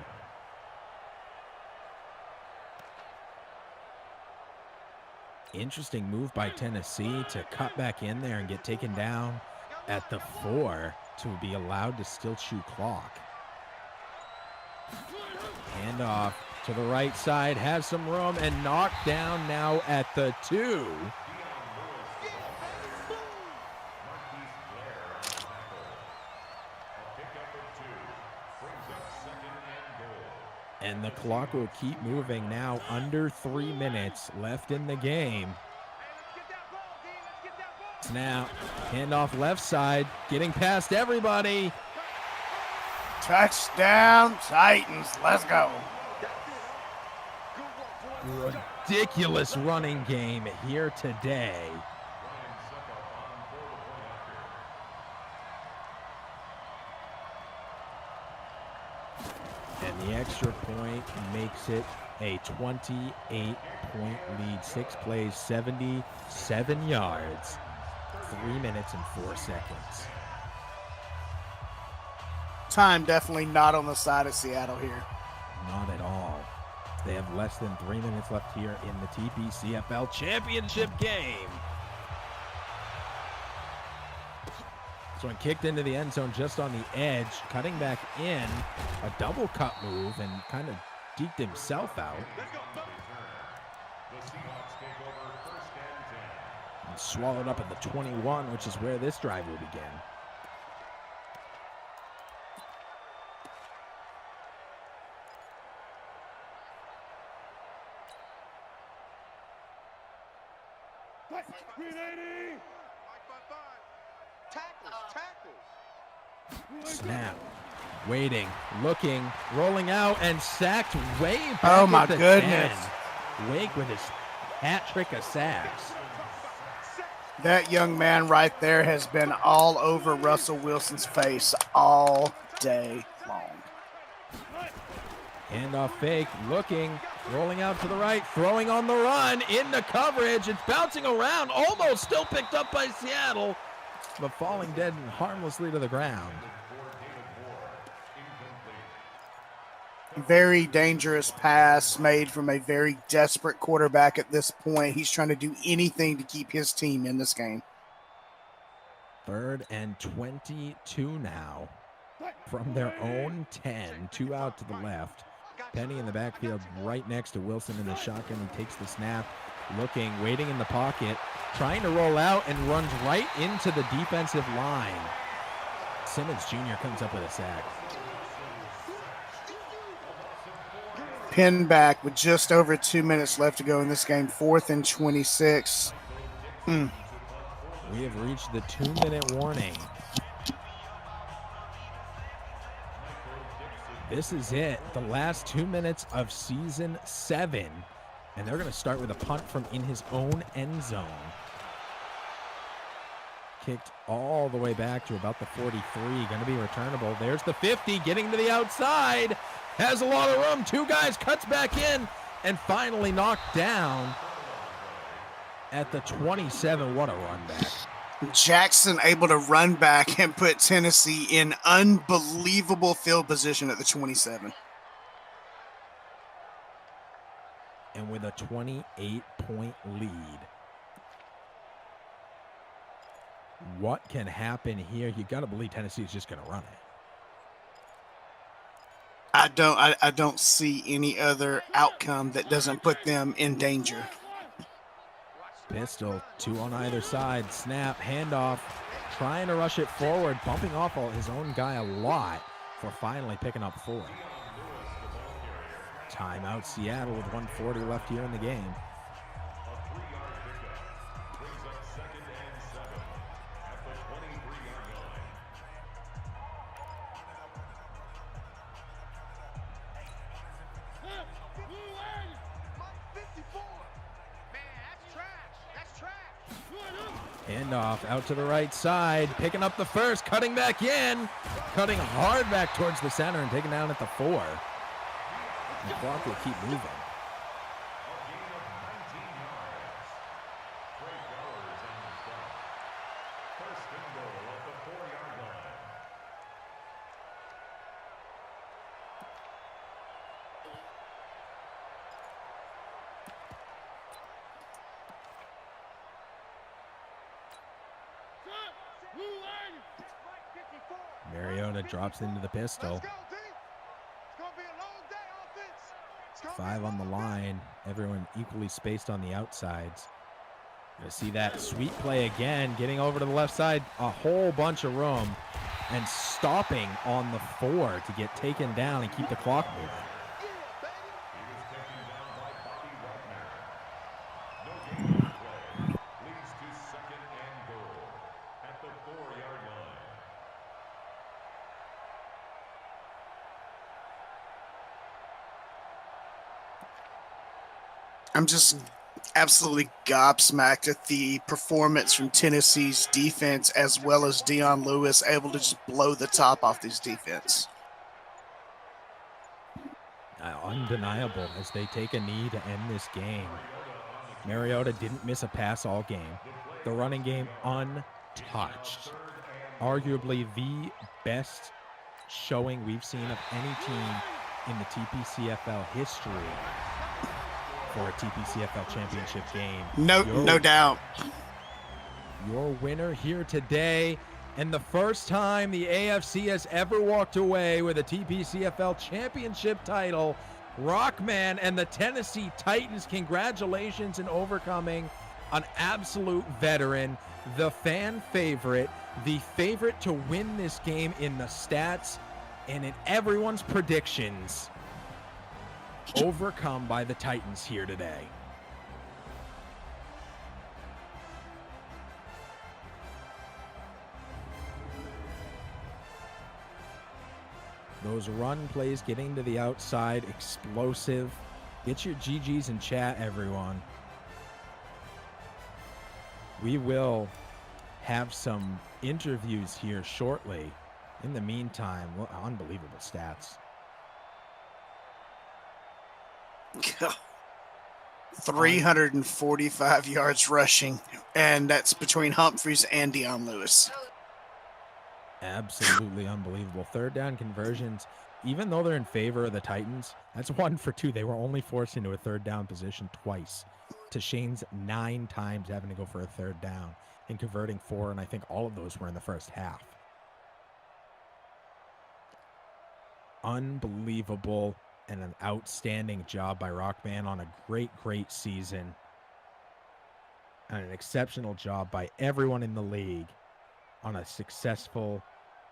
Interesting move by Tennessee to cut back in there and get taken down at the 4 to be allowed to still chew clock. Hand off to the right side, has some room, and knocked down now at the 2. And the clock will keep moving now. Under 3 minutes left in the game. Snap, handoff left side, getting past everybody. Touchdown, Titans. Let's go. Ridiculous running game here today. And the extra point makes it a 28-point lead. 6 plays, 77 yards, 3 minutes and 4 seconds. Time definitely not on the side of Seattle here. Not at all. They have less than 3 minutes left here in the TPCFL championship game. This one kicked into the end zone just on the edge, cutting back in, a double cut move, and kind of deked himself out. And swallowed up at the 21, which is where this drive will begin. Snap, waiting, looking, rolling out, and sacked way back. Oh my at the goodness. 10. Wake with his hat trick of sacks. That young man right there has been all over Russell Wilson's face all day long. Handoff fake, looking, rolling out to the right, throwing on the run, into coverage. It's bouncing around, almost still picked up by Seattle, but falling dead and harmlessly to the ground. Very dangerous pass made from a very desperate quarterback at this point. He's trying to do anything to keep his team in this game. 3rd and 22 now from their own 10. 2 out to the left. Penny in the backfield right next to Wilson in the shotgun. He takes the snap, looking, waiting in the pocket, trying to roll out and runs right into the defensive line. Simmons Jr. comes up with a sack. Pinned back with just over 2 minutes left to go in this game. 4th and 26. We have reached the 2-minute warning. This is it. The last 2 minutes of season 7. And they're going to start with a punt from in his own end zone. Kicked all the way back to about the 43. Going to be returnable. There's the 50 getting to the outside. Has a lot of room. 2 guys, cuts back in, and finally knocked down at the 27. What a run back. Jackson able to run back and put Tennessee in unbelievable field position at the 27. And with a 28-point lead. What can happen here? You got to believe Tennessee is just going to run it. I don't see any other outcome that doesn't put them in danger. Pistol, 2 on either side. Snap, handoff, trying to rush it forward, bumping off his own guy a lot for finally picking up 4. Timeout Seattle with 1:40 left here in the game. Handoff out to the right side, picking up the first, cutting back in, cutting hard back towards the center and taking down at the 4. The clock will keep moving. Mariota drops into the pistol. 5 on the line. Everyone equally spaced on the outsides. Gonna see that sweep play again, getting over to the left side, a whole bunch of room, and stopping on the 4 to get taken down and keep the clock moving. I'm just absolutely gobsmacked at the performance from Tennessee's defense, as well as Dion Lewis able to just blow the top off this defense. Undeniable as they take a knee to end this game. Mariota didn't miss a pass all game. The running game untouched. Arguably the best showing we've seen of any team in the TPCFL history for a TPCFL championship game. No doubt. Your winner here today, and the first time the AFC has ever walked away with a TPCFL championship title, Rockman and the Tennessee Titans. Congratulations in overcoming an absolute veteran, the fan favorite, the favorite to win this game in the stats and in everyone's predictions. Overcome by the Titans here today. Those run plays getting to the outside, explosive. Get your GGs in chat, everyone. We will have some interviews here shortly. In the meantime, unbelievable stats. 345 yards rushing, and that's between Humphreys and Dion Lewis. Absolutely unbelievable. Third down conversions, even though they're in favor of the Titans, that's 1 for 2. They were only forced into a third down position twice, to Shane's 9 times having to go for a third down and converting 4, and I think all of those were in the first half. Unbelievable. And an outstanding job by Rockman on a great season. And an exceptional job by everyone in the league on a successful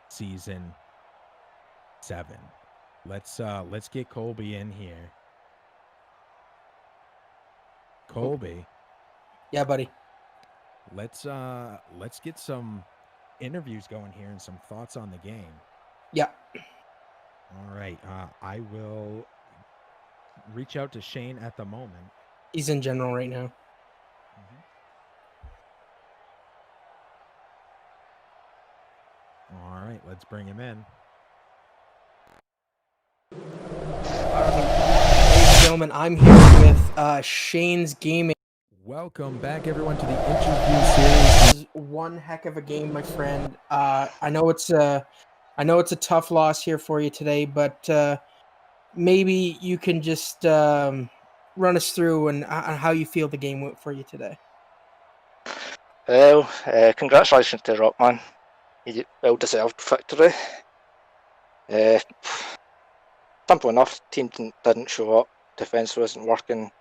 season 7. Let's get Colby in here. Colby. Yeah, buddy. Let's get some interviews going here and some thoughts on the game. Yeah. All right, I will reach out to Shane at the moment. He's in general right now. All right, let's bring him in. Ladies and gentlemen, I'm here with Shane's Gaming. Welcome back, everyone, to the interview series. This is one heck of a game, my friend. I know it's a tough loss here for you today, but maybe you can just run us through and how you feel the game went for you today. Well, congratulations to Rockman. He well-deserved victory. simple enough. Team didn't show up. Defense wasn't working.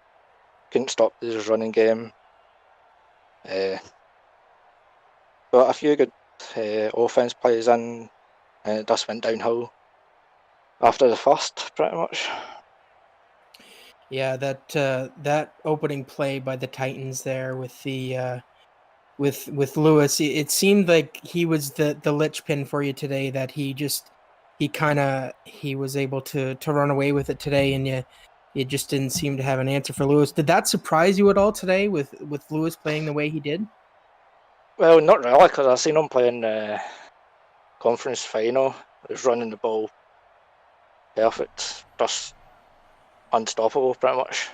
Couldn't stop the running game. But a few good offense plays in, and it just went downhill after the first, pretty much. Yeah, that opening play by the Titans there with the with Lewis, it seemed like he was the linchpin for you today. That he was able to run away with it today, and you just didn't seem to have an answer for Lewis. Did that surprise you at all today with Lewis playing the way he did? Well, not really, because I seen him playing the conference final. He was running the ball perfect, just unstoppable, pretty much.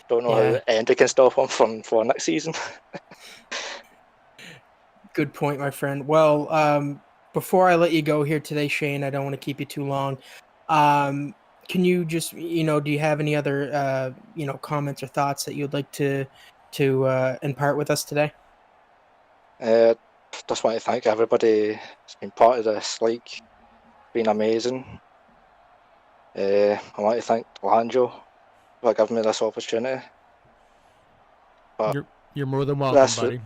Don't know how Andy can stop him for next season. Good point, my friend. Well, before I let you go here today, Shane, I don't want to keep you too long. Can you just, do you have any other, comments or thoughts that you'd like to impart with us today? Just want to thank everybody who's been part of this league. It's been amazing. I want to thank Lanjo for giving me this opportunity. But You're more than welcome, buddy.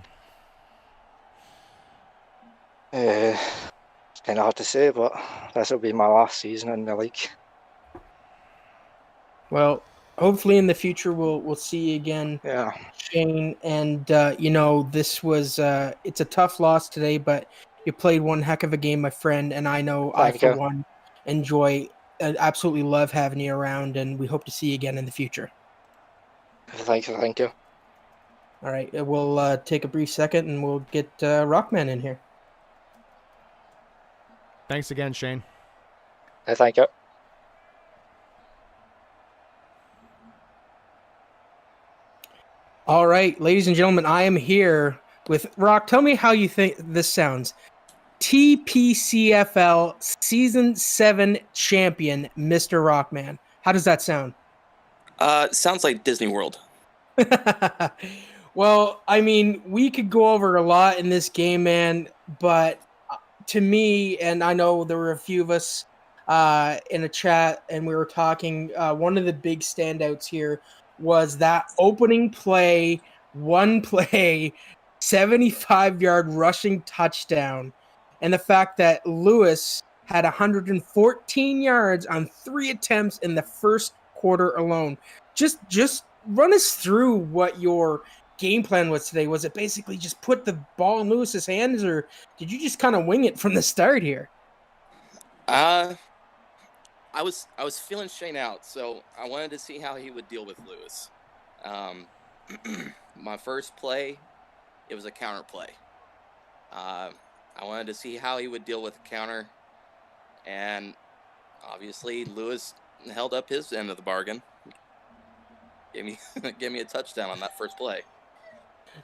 It's kind of hard to say, but this will be my last season in the league. Well, hopefully in the future we'll see you again, Shane. And this was it's a tough loss today, but you played one heck of a game, my friend. And I know for one enjoy, absolutely love having you around, and we hope to see you again in the future. Thank you. All right, we'll take a brief second, and we'll get Rockman in here. Thanks again, Shane. Thank you. All right, ladies and gentlemen, I am here with Rock. Tell me how you think this sounds. TPCFL Season 7 champion, Mr. Rockman. How does that sound? Sounds like Disney World. Well, I mean, we could go over a lot in this game, man, but to me, and I know there were a few of us in a chat, and we were talking, one of the big standouts here was that opening play, 75-yard rushing touchdown, and the fact that Lewis had 114 yards on 3 attempts in the first quarter alone. Just run us through what your game plan was today. Was it basically just put the ball in Lewis's hands, or did you just kind of wing it from the start here? I was feeling Shane out, so I wanted to see how he would deal with Lewis. My first play, it was a counter play. I wanted to see how he would deal with the counter, and obviously Lewis held up his end of the bargain. Gave me a touchdown on that first play.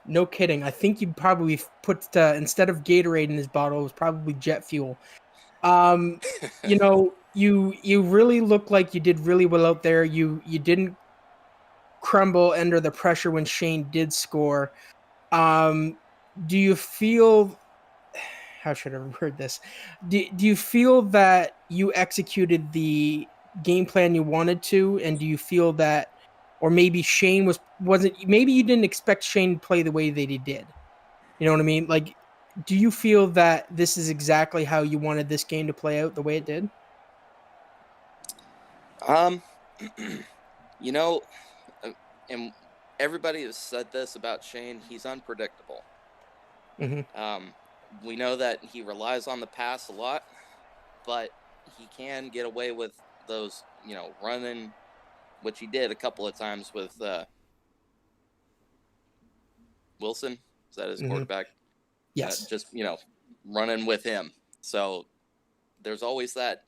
No kidding. I think you probably put instead of Gatorade in his bottle, it was probably jet fuel. You really looked like you did really well out there. You didn't crumble under the pressure when Shane did score. Do you feel? How should I word this? Do you feel that you executed the game plan you wanted to, and do you feel that, or maybe Shane wasn't? Maybe you didn't expect Shane to play the way that he did. You know what I mean? Like, do you feel that this is exactly how you wanted this game to play out the way it did? And everybody has said this about Shane. He's unpredictable. Mm-hmm. We know that he relies on the pass a lot, but he can get away with those, running, which he did a couple of times with Wilson. Is that his quarterback? Yes. Just, running with him. So there's always that,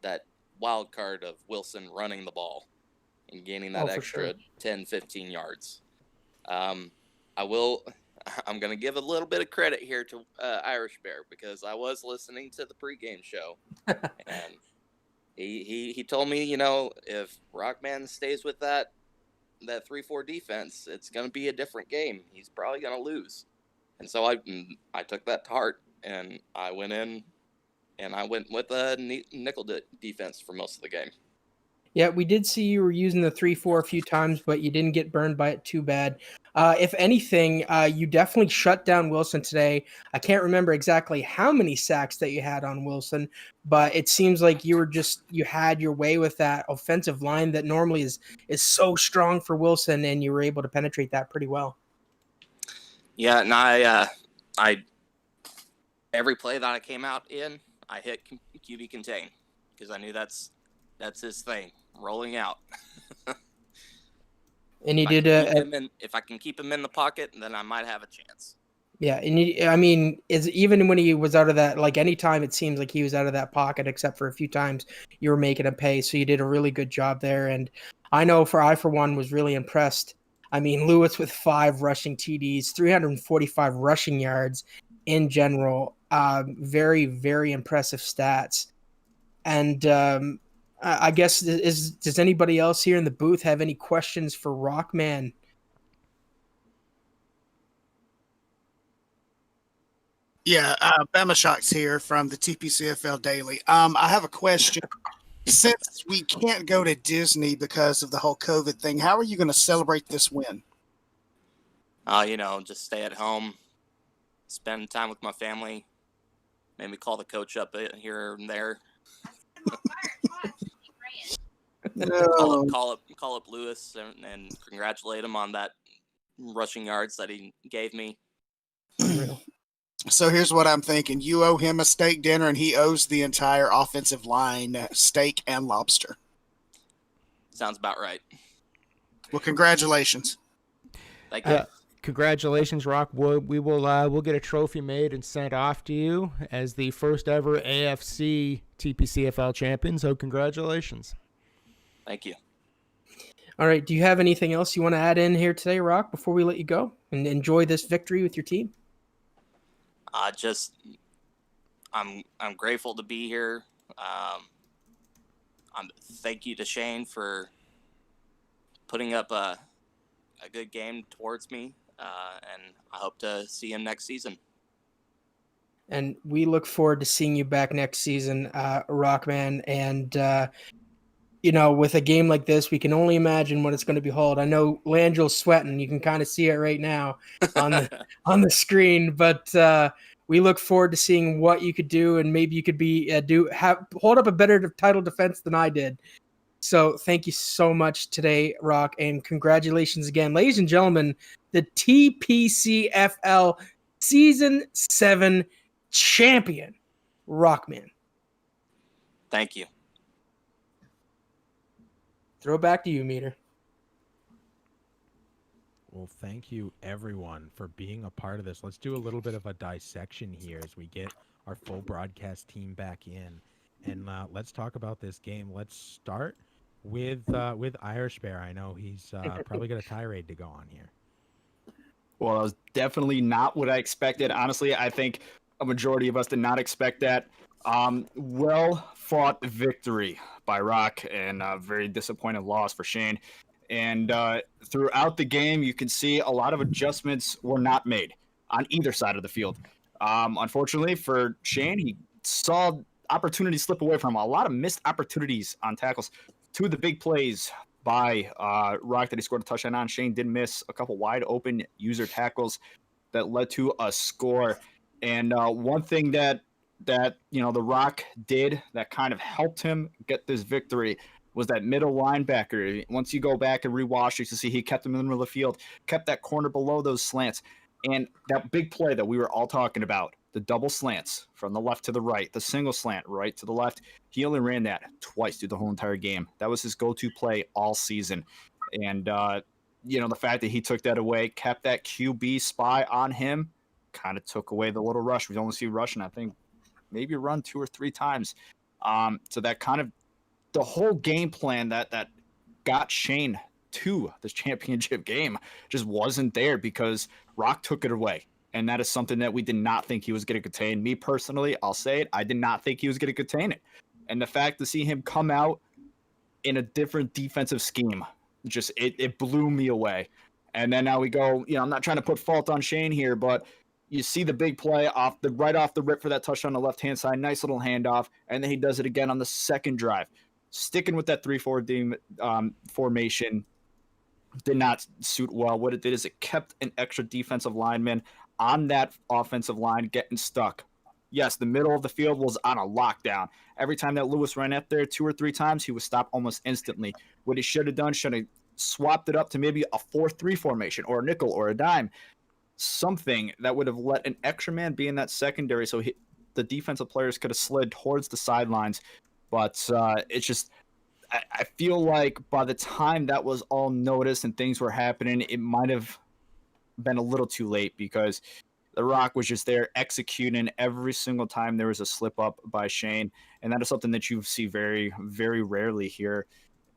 that wild card of Wilson running the ball and gaining that extra 10, 15 yards. I'm going to give a little bit of credit here to Irish Bear, because I was listening to the pregame show, and he told me, if Rockman stays with that 3-4 defense, it's going to be a different game. He's probably going to lose. And so I took that to heart, and I went in and I went with a nickel defense for most of the game. Yeah, we did see you were using the 3-4 a few times, but you didn't get burned by it too bad. If anything, you definitely shut down Wilson today. I can't remember exactly how many sacks that you had on Wilson, but it seems like you had your way with that offensive line that normally is so strong for Wilson, and you were able to penetrate that pretty well. Yeah, and I every play that I came out in, I hit QB contain because I knew that's his thing, rolling out. And he if did. If I can keep him in the pocket, then I might have a chance. Yeah, and even when he was out of that, like anytime it seems like he was out of that pocket, except for a few times you were making him pay. So you did a really good job there. And I know I for one was really impressed. I mean, Lewis with 5 rushing TDs, 345 rushing yards in general. Very, very impressive stats. And I guess does anybody else here in the booth have any questions for Rockman? Yeah, Bama Shock's here from the TPCFL Daily. I have a question. Since we can't go to Disney because of the whole COVID thing, how are you going to celebrate this win? Just stay at home, spend time with my family, maybe call the coach up here and there. No. Call up Lewis and congratulate him on that rushing yards that he gave me. So here's what I'm thinking. You owe him a steak dinner, and he owes the entire offensive line steak and lobster. Sounds about right. Well, congratulations. Thank you. Congratulations, Rock. We'll get a trophy made and sent off to you as the first ever AFC TPCFL champion. So congratulations. Thank you. All right. Do you have anything else you want to add in here today, Rock, before we let you go and enjoy this victory with your team? I'm grateful to be here. Thank you to Shane for putting up a good game towards me, and I hope to see him next season. And we look forward to seeing you back next season, Rockman. And with a game like this, we can only imagine what it's going to behold. I know Langel's sweating; you can kind of see it right now on the screen. But we look forward to seeing what you could do, and maybe you could hold up a better title defense than I did. So thank you so much today, Rock, and congratulations again, ladies and gentlemen, the TPCFL Season 7 champion, Rockman. Thank you. Throw it back to you, Meter. Well, thank you, everyone, for being a part of this. Let's do a little bit of a dissection here as we get our full broadcast team back in. And let's talk about this game. Let's start with Irish Bear. I know he's probably got a tirade to go on here. Well, it was definitely not what I expected. Honestly, I think a majority of us did not expect that. Well-fought victory by Rock and a very disappointing loss for Shane. And throughout the game, you can see a lot of adjustments were not made on either side of the field. Unfortunately for Shane, he saw opportunities slip away from him. A lot of missed opportunities on tackles. 2 of the big plays by Rock that he scored a touchdown on. Shane did miss a couple wide open user tackles that led to a score. And one thing that the Rock did that kind of helped him get this victory was that middle linebacker. Once you go back and rewatch, you can see he kept him in the middle of the field, kept that corner below those slants. And that big play that we were all talking about, the double slants from the left to the right, the single slant right to the left, he only ran that twice through the whole entire game. That was his go-to play all season. And, the fact that he took that away, kept that QB spy on him, kind of took away the little rush. We only see rushing, I think, maybe run 2 or 3 times. So that kind of the whole game plan that got Shane to this championship game just wasn't there because Rock took it away. And that is something that we did not think he was going to contain. Me personally, I'll say it, I did not think he was going to contain it. And the fact to see him come out in a different defensive scheme, it blew me away. And then now we go, I'm not trying to put fault on Shane here, but you see the big play right off the rip for that touchdown on the left-hand side. Nice little handoff, and then he does it again on the second drive. Sticking with that 3-4 formation did not suit well. What it did is it kept an extra defensive lineman on that offensive line getting stuck. Yes, the middle of the field was on a lockdown. Every time that Lewis ran up there 2 or 3 times, he was stopped almost instantly. What he should have done, should have swapped it up to maybe a 4-3 formation or a nickel or a dime. Something that would have let an extra man be in that secondary so the defensive players could have slid towards the sidelines. But it's just, I feel like by the time that was all noticed and things were happening, it might have been a little too late, because The Rock was just there executing every single time there was a slip up by Shane. And that is something that you see very, very rarely here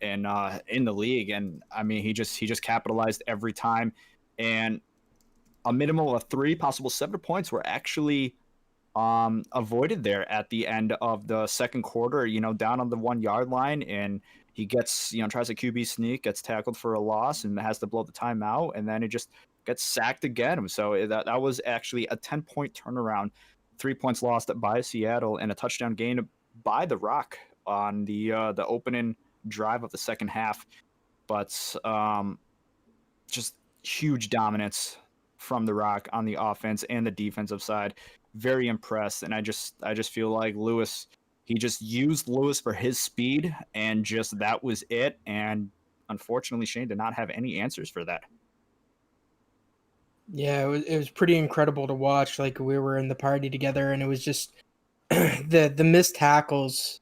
in the league. And I mean, he just capitalized every time. And a minimum of 3, possible 7 points were actually avoided there at the end of the second quarter, down on the 1-yard line. And he gets, tries a QB sneak, gets tackled for a loss, and has to blow the timeout. And then it just gets sacked again. So that was actually a 10-point turnaround, 3 points lost by Seattle, and a touchdown gain by The Rock on the opening drive of the second half. But just huge dominance from The Rock on the offense and the defensive side. Very impressed. And I just feel like Lewis, he just used Lewis for his speed, and just that was it. And unfortunately, Shane did not have any answers for that. Yeah, it was pretty incredible to watch. Like, we were in the party together, and it was just the missed tackles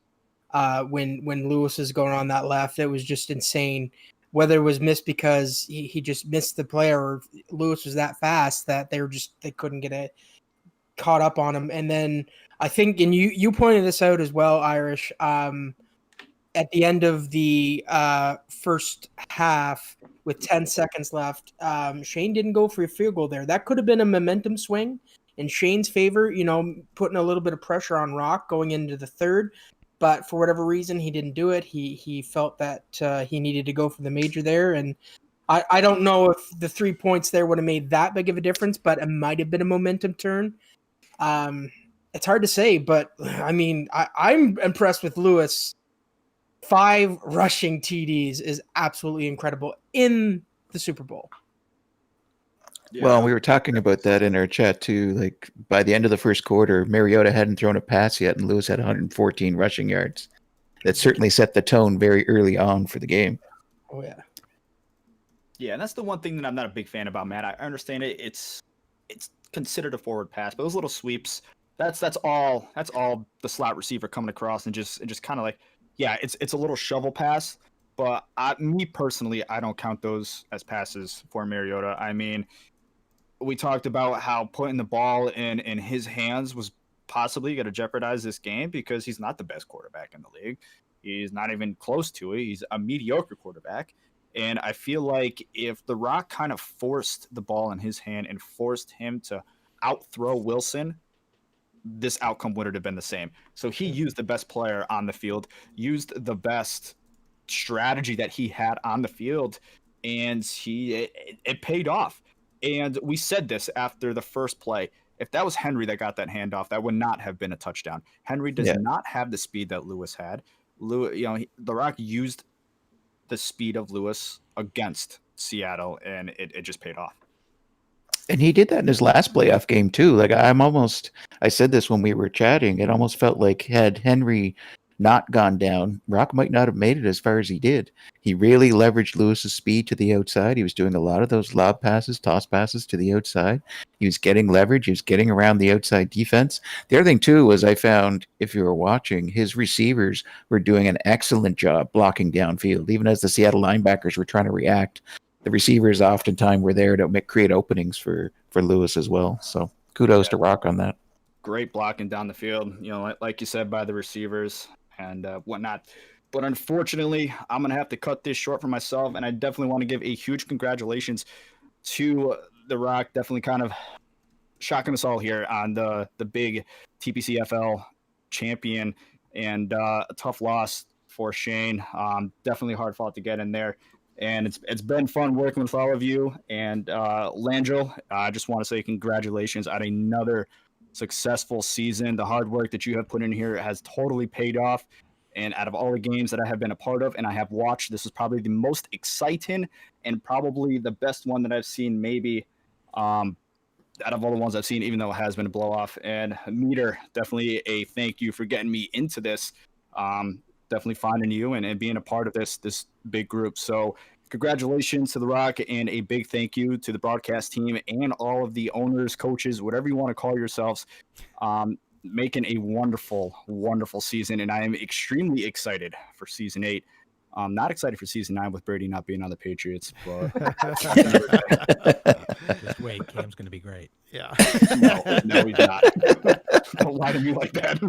when Lewis is going on that left. It was just insane. Whether it was missed because he just missed the player, or Lewis was that fast that they couldn't get it caught up on him. And then I think, and you pointed this out as well, Irish, at the end of the first half with 10 seconds left, Shane didn't go for a field goal there. That could have been a momentum swing in Shane's favor, putting a little bit of pressure on Rock going into the third. But for whatever reason, he didn't do it. He felt that he needed to go for the major there. And I don't know if the 3 points there would have made that big of a difference, but it might have been a momentum turn. It's hard to say, but I mean, I'm impressed with Lewis. 5 rushing TDs is absolutely incredible in the Super Bowl. Yeah. Well, we were talking about that in our chat too. Like, by the end of the first quarter, Mariota hadn't thrown a pass yet, and Lewis had 114 rushing yards. That certainly set the tone very early on for the game. Oh yeah. Yeah, and that's the one thing that I'm not a big fan about, Matt. I understand it. It's considered a forward pass, but those little sweeps, that's all the slot receiver coming across and just kind of like, yeah, it's a little shovel pass. But me personally, I don't count those as passes for Mariota. I mean, we talked about how putting the ball in his hands was possibly going to jeopardize this game, because he's not the best quarterback in the league. He's not even close to it. He's a mediocre quarterback. And I feel like if The Rock kind of forced the ball in his hand and forced him to outthrow Wilson, this outcome would have been the same. So he used the best player on the field, used the best strategy that he had on the field, and it paid off. And we said this after the first play. If that was Henry that got that handoff, that would not have been a touchdown. Henry does not have the speed that Lewis had. The Rock used the speed of Lewis against Seattle, and it just paid off. And he did that in his last playoff game too. Like, I said this when we were chatting, it almost felt like had Henry not gone down, Rock might not have made it as far as he did. He really leveraged Lewis's speed to the outside. He was doing a lot of those lob passes, toss passes to the outside. He was getting leverage. He was getting around the outside defense. The other thing too was, I found, if you were watching, his receivers were doing an excellent job blocking downfield. Even as the Seattle linebackers were trying to react, the receivers oftentimes were there to create openings for Lewis as well. So kudos to Rock on that. Great blocking down the field, like you said, by the receivers and whatnot. But unfortunately, I'm going to have to cut this short for myself, and I definitely want to give a huge congratulations to The Rock. Definitely kind of shocking us all here on the big TPCFL champion, and a tough loss for Shane. Definitely hard fought to get in there. And it's been fun working with all of you. And Langell, I just want to say congratulations on another successful season. The hard work that you have put in here has totally paid off. And out of all the games that I have been a part of and I have watched, this is probably the most exciting and probably the best one that I've seen, maybe out of all the ones I've seen, even though it has been a blow off. And Meter, definitely a thank you for getting me into this. Definitely finding you and being a part of this big group. So congratulations to The Rock, and a big thank you to the broadcast team and all of the owners, coaches, whatever you want to call yourselves, making a wonderful, wonderful season. And I am extremely excited for season 8. I'm not excited for season 9 with Brady not being on the Patriots, but just wait, Cam's going to be great. Yeah. No, he's not. Don't lie to me like that.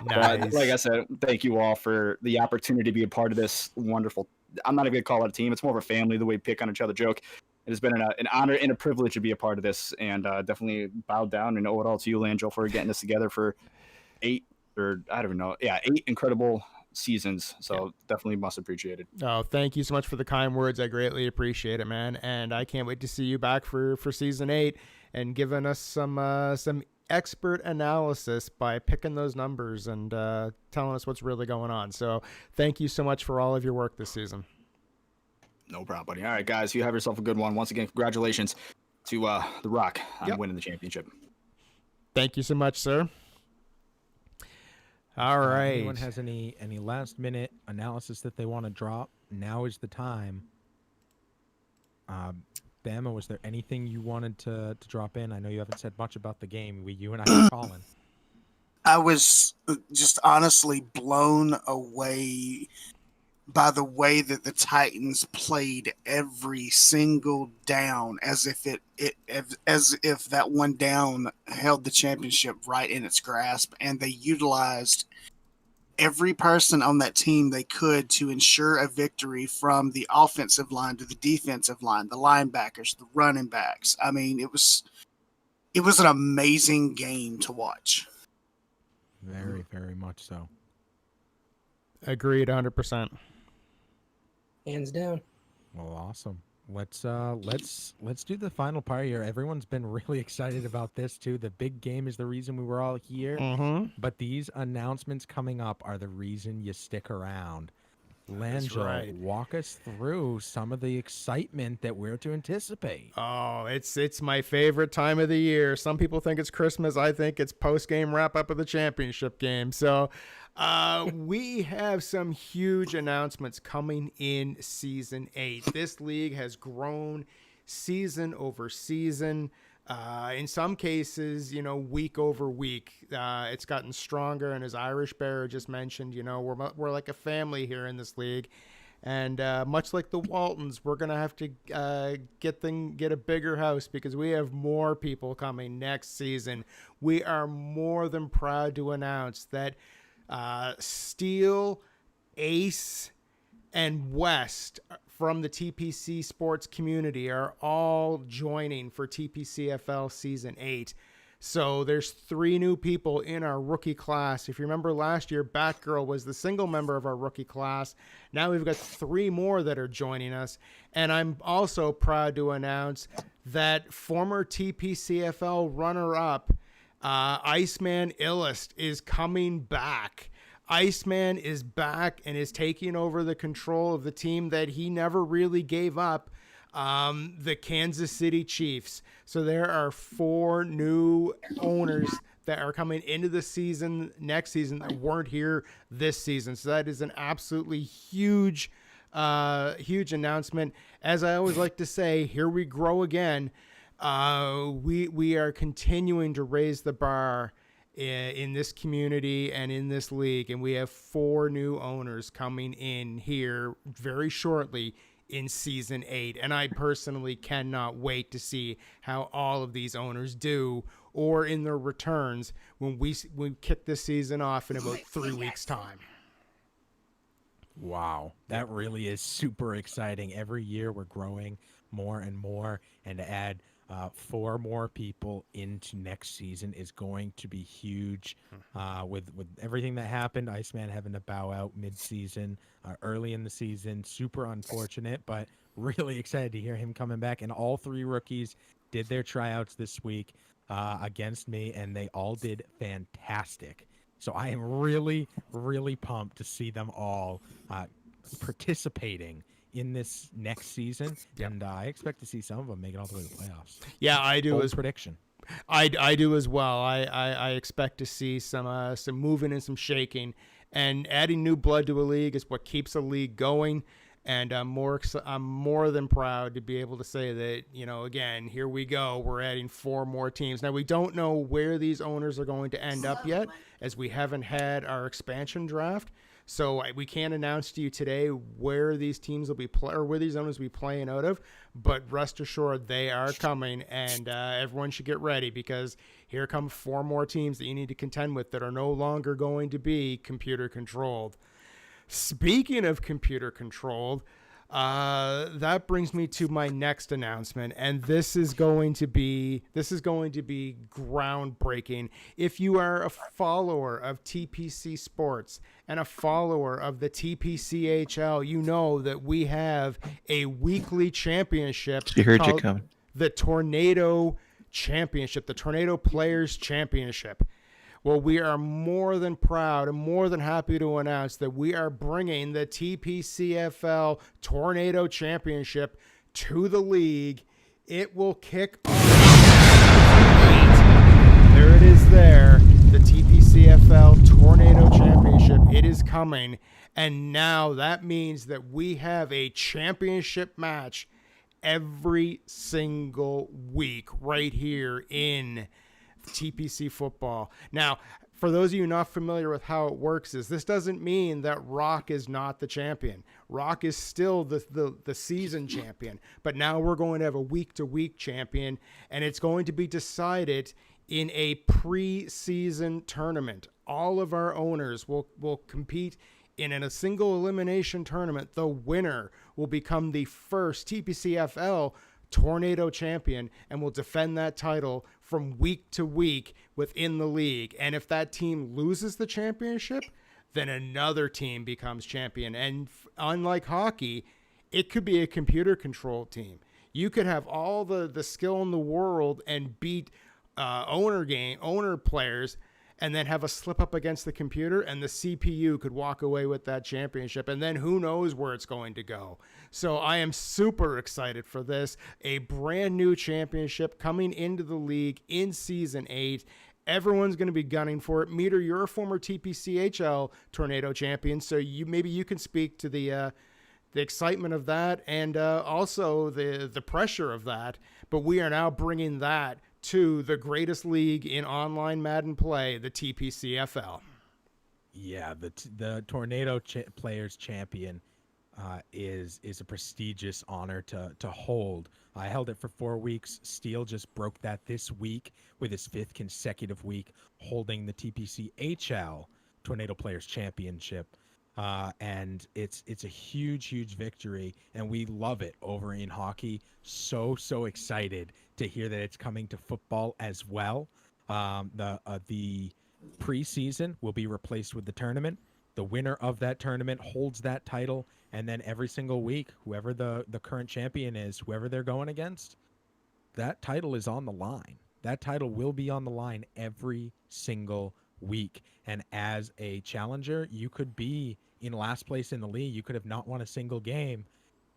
Nice. But like I said, thank you all for the opportunity to be a part of this wonderful. I'm not even going to call it a team. It's more of a family, the way we pick on each other joke. It has been an honor and a privilege to be a part of this, and definitely bow down and owe it all to you, Langell, for getting this together for 8 incredible seasons. So definitely much appreciated. Oh, thank you so much for the kind words. I greatly appreciate it, man. And I can't wait to see you back for season 8 and giving us some expert analysis by picking those numbers and telling us what's really going on. So thank you so much for all of your work this season. No problem, buddy. All right, guys, you have yourself a good one. Once again, congratulations to The Rock on winning the championship. Thank you so much, sir. All right. If anyone has any last minute analysis that they want to drop, now is the time. Bama, was there anything you wanted to drop in? I know you haven't said much about the game. You and I were calling. I was just honestly blown away by the way that the Titans played every single down, as if that one down held the championship right in its grasp, and they utilized every person on that team they could to ensure a victory, from the offensive line to the defensive line, the linebackers, the running backs. I mean, it was an amazing game to watch. Very, very much so. Agreed, 100%. Hands down. Well, awesome. Let's do the final part here. Everyone's been really excited about this too. The big game is the reason we were all here. Mm-hmm. But these announcements coming up are the reason you stick around. Langell, right. walk us through some of the excitement that we're to anticipate. Oh, it's my favorite time of the year. Some people think it's Christmas. I think it's post-game wrap-up of the championship game. So we have some huge announcements coming in Season 8. This league has grown season over season. In some cases, week over week, it's gotten stronger. And as Irish Bear just mentioned, we're like a family here in this league. And much like the Waltons, we're going to have to get a bigger house because we have more people coming next season. We are more than proud to announce that Steele, Ace, and West from the TPC sports community are all joining for TPCFL Season 8. So there's 3 new people in our rookie class. If you remember last year, Batgirl was the single member of our rookie class. Now we've got 3 more that are joining us. And I'm also proud to announce that former TPCFL runner-up Iceman Illist is coming back. Iceman is back and is taking over the control of the team that he never really gave up, the Kansas City Chiefs. So there are 4 new owners that are coming into the season next season that weren't here this season. So that is an absolutely huge announcement. As I always like to say, here we grow again. We are continuing to raise the bar in this community and in this league, and we have 4 new owners coming in here very shortly in Season 8, and I personally cannot wait to see how all of these owners do, or in their returns when we kick this season off in about 3 weeks' time. Wow, that really is super exciting. Every year we're growing more and more, and to add 4 more people into next season is going to be huge. With everything that happened, Iceman having to bow out mid-season, early in the season, super unfortunate, but really excited to hear him coming back. And all 3 rookies did their tryouts this week against me, and they all did fantastic. So I am really, really pumped to see them all participating in this next season, and I expect to see some of them make it all the way to the playoffs. Yeah, I do. Bold As prediction. I do as well. I expect to see some moving and some shaking, and adding new blood to a league is what keeps a league going. And I'm more than proud to be able to say that, again, here we go. We're adding 4 more teams. Now, we don't know where these owners are going to end up yet, as we haven't had our expansion draft. So we can't announce to you today where these teams will be or where these owners will be playing out of. But rest assured, they are coming, and everyone should get ready, because here come 4 more teams that you need to contend with that are no longer going to be computer controlled. Speaking of computer controlled, that brings me to my next announcement, and this is going to be groundbreaking. If you are a follower of TPC Sports and a follower of the TPCHL, you know that we have a weekly championship. You heard you coming. The Tornado Championship, the Tornado Players Championship. Well, we are more than proud and more than happy to announce that we are bringing the TPCFL Tornado Championship to the league. It will kick off. There it is there, the TPCFL Tornado Championship. It is coming, and now that means that we have a championship match every single week right here in TPC football. Now, for those of you not familiar with how it works, this doesn't mean that Rock is not the champion. Rock is still the season champion, but now we're going to have a week-to-week champion, and it's going to be decided in a pre-season tournament. All of our owners will compete in a single elimination tournament. The winner will become the first TPCFL Tornado champion and will defend that title from week to week within the league. And if that team loses the championship, then another team becomes champion. And unlike hockey, it could be a computer controlled team. You could have all the skill in the world and beat owner players, and then have a slip up against the computer, and the CPU could walk away with that championship, and then who knows where it's going to go. So I am super excited for this. A brand new championship coming into the league in Season 8. Everyone's going to be gunning for it. Meter, you're a former TPCHL Tornado champion, so maybe you can speak to the excitement of that, and also the pressure of that. But we are now bringing that to the greatest league in online Madden play, the TPCFL. Yeah, the Tornado Players Champion is a prestigious honor to hold. I held it for 4 weeks. Steele just broke that this week with his 5th consecutive week holding the TPCHL Tornado Players Championship. And it's a huge victory, and we love it over in hockey. So excited to hear that it's coming to football as well. The preseason will be replaced with the tournament. The winner of that tournament holds that title, and then every single week, whoever the current champion is, whoever they're going against, that title is on the line. That title will be on the line every single week. And as a challenger, you could be in last place in the league. You could have not won a single game.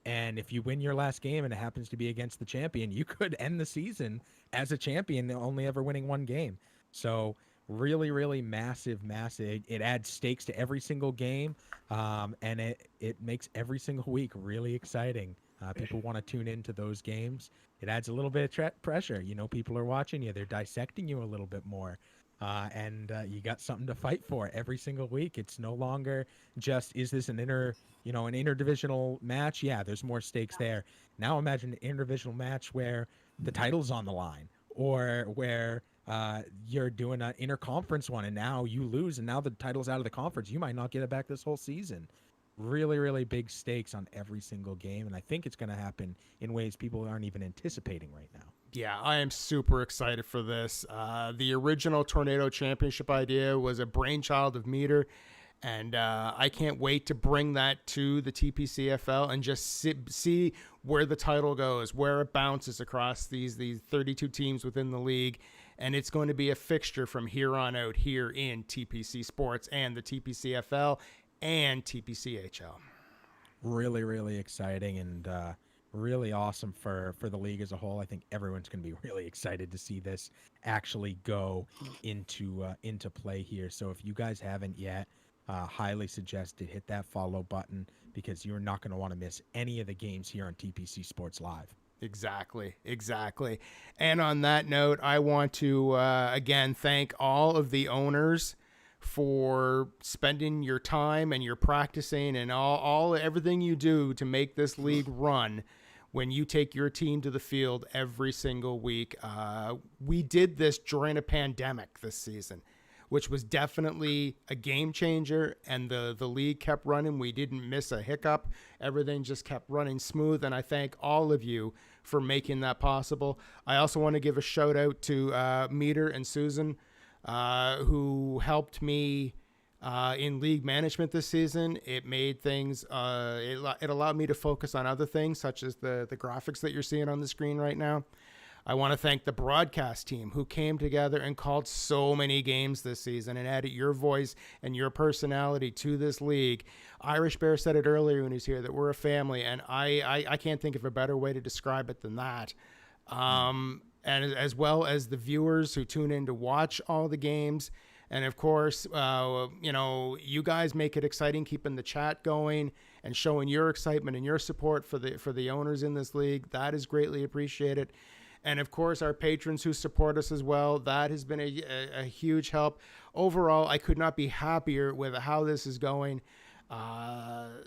And if you win your last game and it happens to be against the champion, you could end the season as a champion, only ever winning 1 game. So really massive. It adds stakes to every single game. And it makes every single week really exciting. People want to tune into those games. It adds a little bit of pressure. People are watching you. They're dissecting you a little bit more. And you got something to fight for every single week. It's no longer just, is this an interdivisional match? Yeah, there's more stakes there. Now imagine an interdivisional match where the title's on the line, or where you're doing an interconference one and now you lose and now the title's out of the conference. You might not get it back this whole season. really, really big stakes on every single game, and I think it's going to happen in ways people aren't even anticipating right now. Yeah, I am super excited for this. The original Tornado Championship idea was a brainchild of Meter, and I can't wait to bring that to the TPCFL and just see where the title goes, where it bounces across these 32 teams within the league. And it's going to be a fixture from here on out here in TPC Sports and the TPCFL and TPCHL. Really, really exciting and really awesome for the league as a whole. I think everyone's going to be really excited to see this actually go into play here. So if you guys haven't yet, highly suggested hit that follow button because you're not going to want to miss any of the games here on TPC Sports Live. Exactly. And on that note, I want to, again, thank all of the owners for spending your time and your practicing and everything you do to make this league run when you take your team to the field every single week. We did this during a pandemic this season, which was definitely a game changer, and the league kept running. We didn't miss a hiccup. Everything just kept running smooth, and I thank all of you for making that possible. I also want to give a shout out to Meter and Susan, who helped me in league management this season. It made things, it allowed me to focus on other things, such as the graphics that you're seeing on the screen right now. I want to thank the broadcast team who came together and called so many games this season and added your voice and your personality to this league. Irish Bear said it earlier when he was here that we're a family, and I can't think of a better way to describe it than that. And as well as the viewers who tune in to watch all the games. And of course, you guys make it exciting, keeping the chat going and showing your excitement and your support for the owners in this league. That is greatly appreciated. And of course, our patrons who support us as well. That has been a huge help. Overall, I could not be happier with how this is going.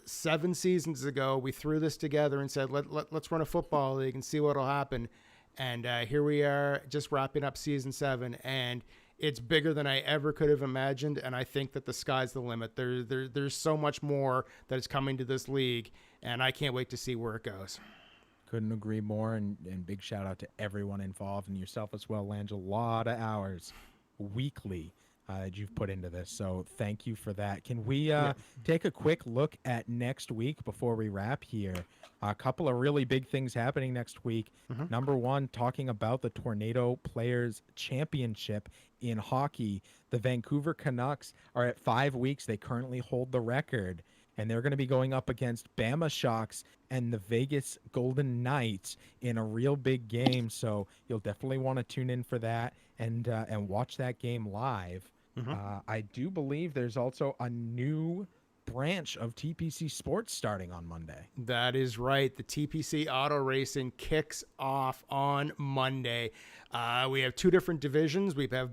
7 seasons ago, we threw this together and said, let's run a football league and see what'll happen. And here we are just wrapping up season 7. And it's bigger than I ever could have imagined. And I think that the sky's the limit. There's so much more that is coming to this league. And I can't wait to see where it goes. Couldn't agree more, and big shout out to everyone involved and yourself as well, Lange. A lot of hours weekly that you've put into this, so thank you for that. Can we take a quick look at next week before we wrap here? A couple of really big things happening next week. Mm-hmm. Number one, talking about the Tornado Players Championship in hockey. The Vancouver Canucks are at 5 weeks. They currently hold the record. And they're going to be going up against Bama Sharks and the Vegas Golden Knights in a real big game. So you'll definitely want to tune in for that and watch that game live. Mm-hmm. I do believe there's also a new branch of TPC Sports starting on Monday. That is right. The TPC Auto Racing kicks off on Monday. We have 2 different divisions. We have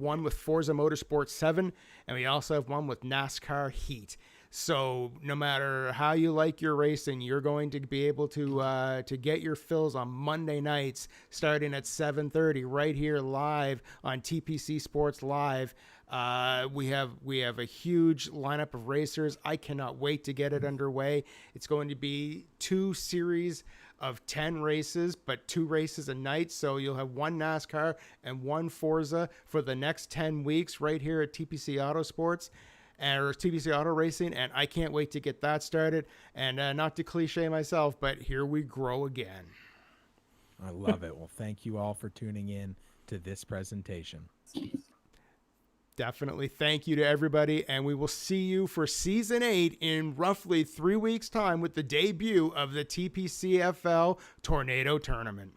one with Forza Motorsport 7, and we also have one with NASCAR Heat. So no matter how you like your racing, you're going to be able to get your fills on Monday nights starting at 7:30 right here live on TPC Sports Live. We have a huge lineup of racers. I cannot wait to get it underway. It's going to be 2 series of 10 races, but 2 races a night. So you'll have 1 NASCAR and 1 Forza for the next 10 weeks right here at TPC Autosports. Or TPC Auto Racing, and I can't wait to get that started. And not to cliche myself, but here we grow again. I love it. Well, thank you all for tuning in to this presentation. Definitely. Thank you to everybody, and we will see you for Season 8 in roughly 3 weeks' time with the debut of the TPCFL Tornado Tournament.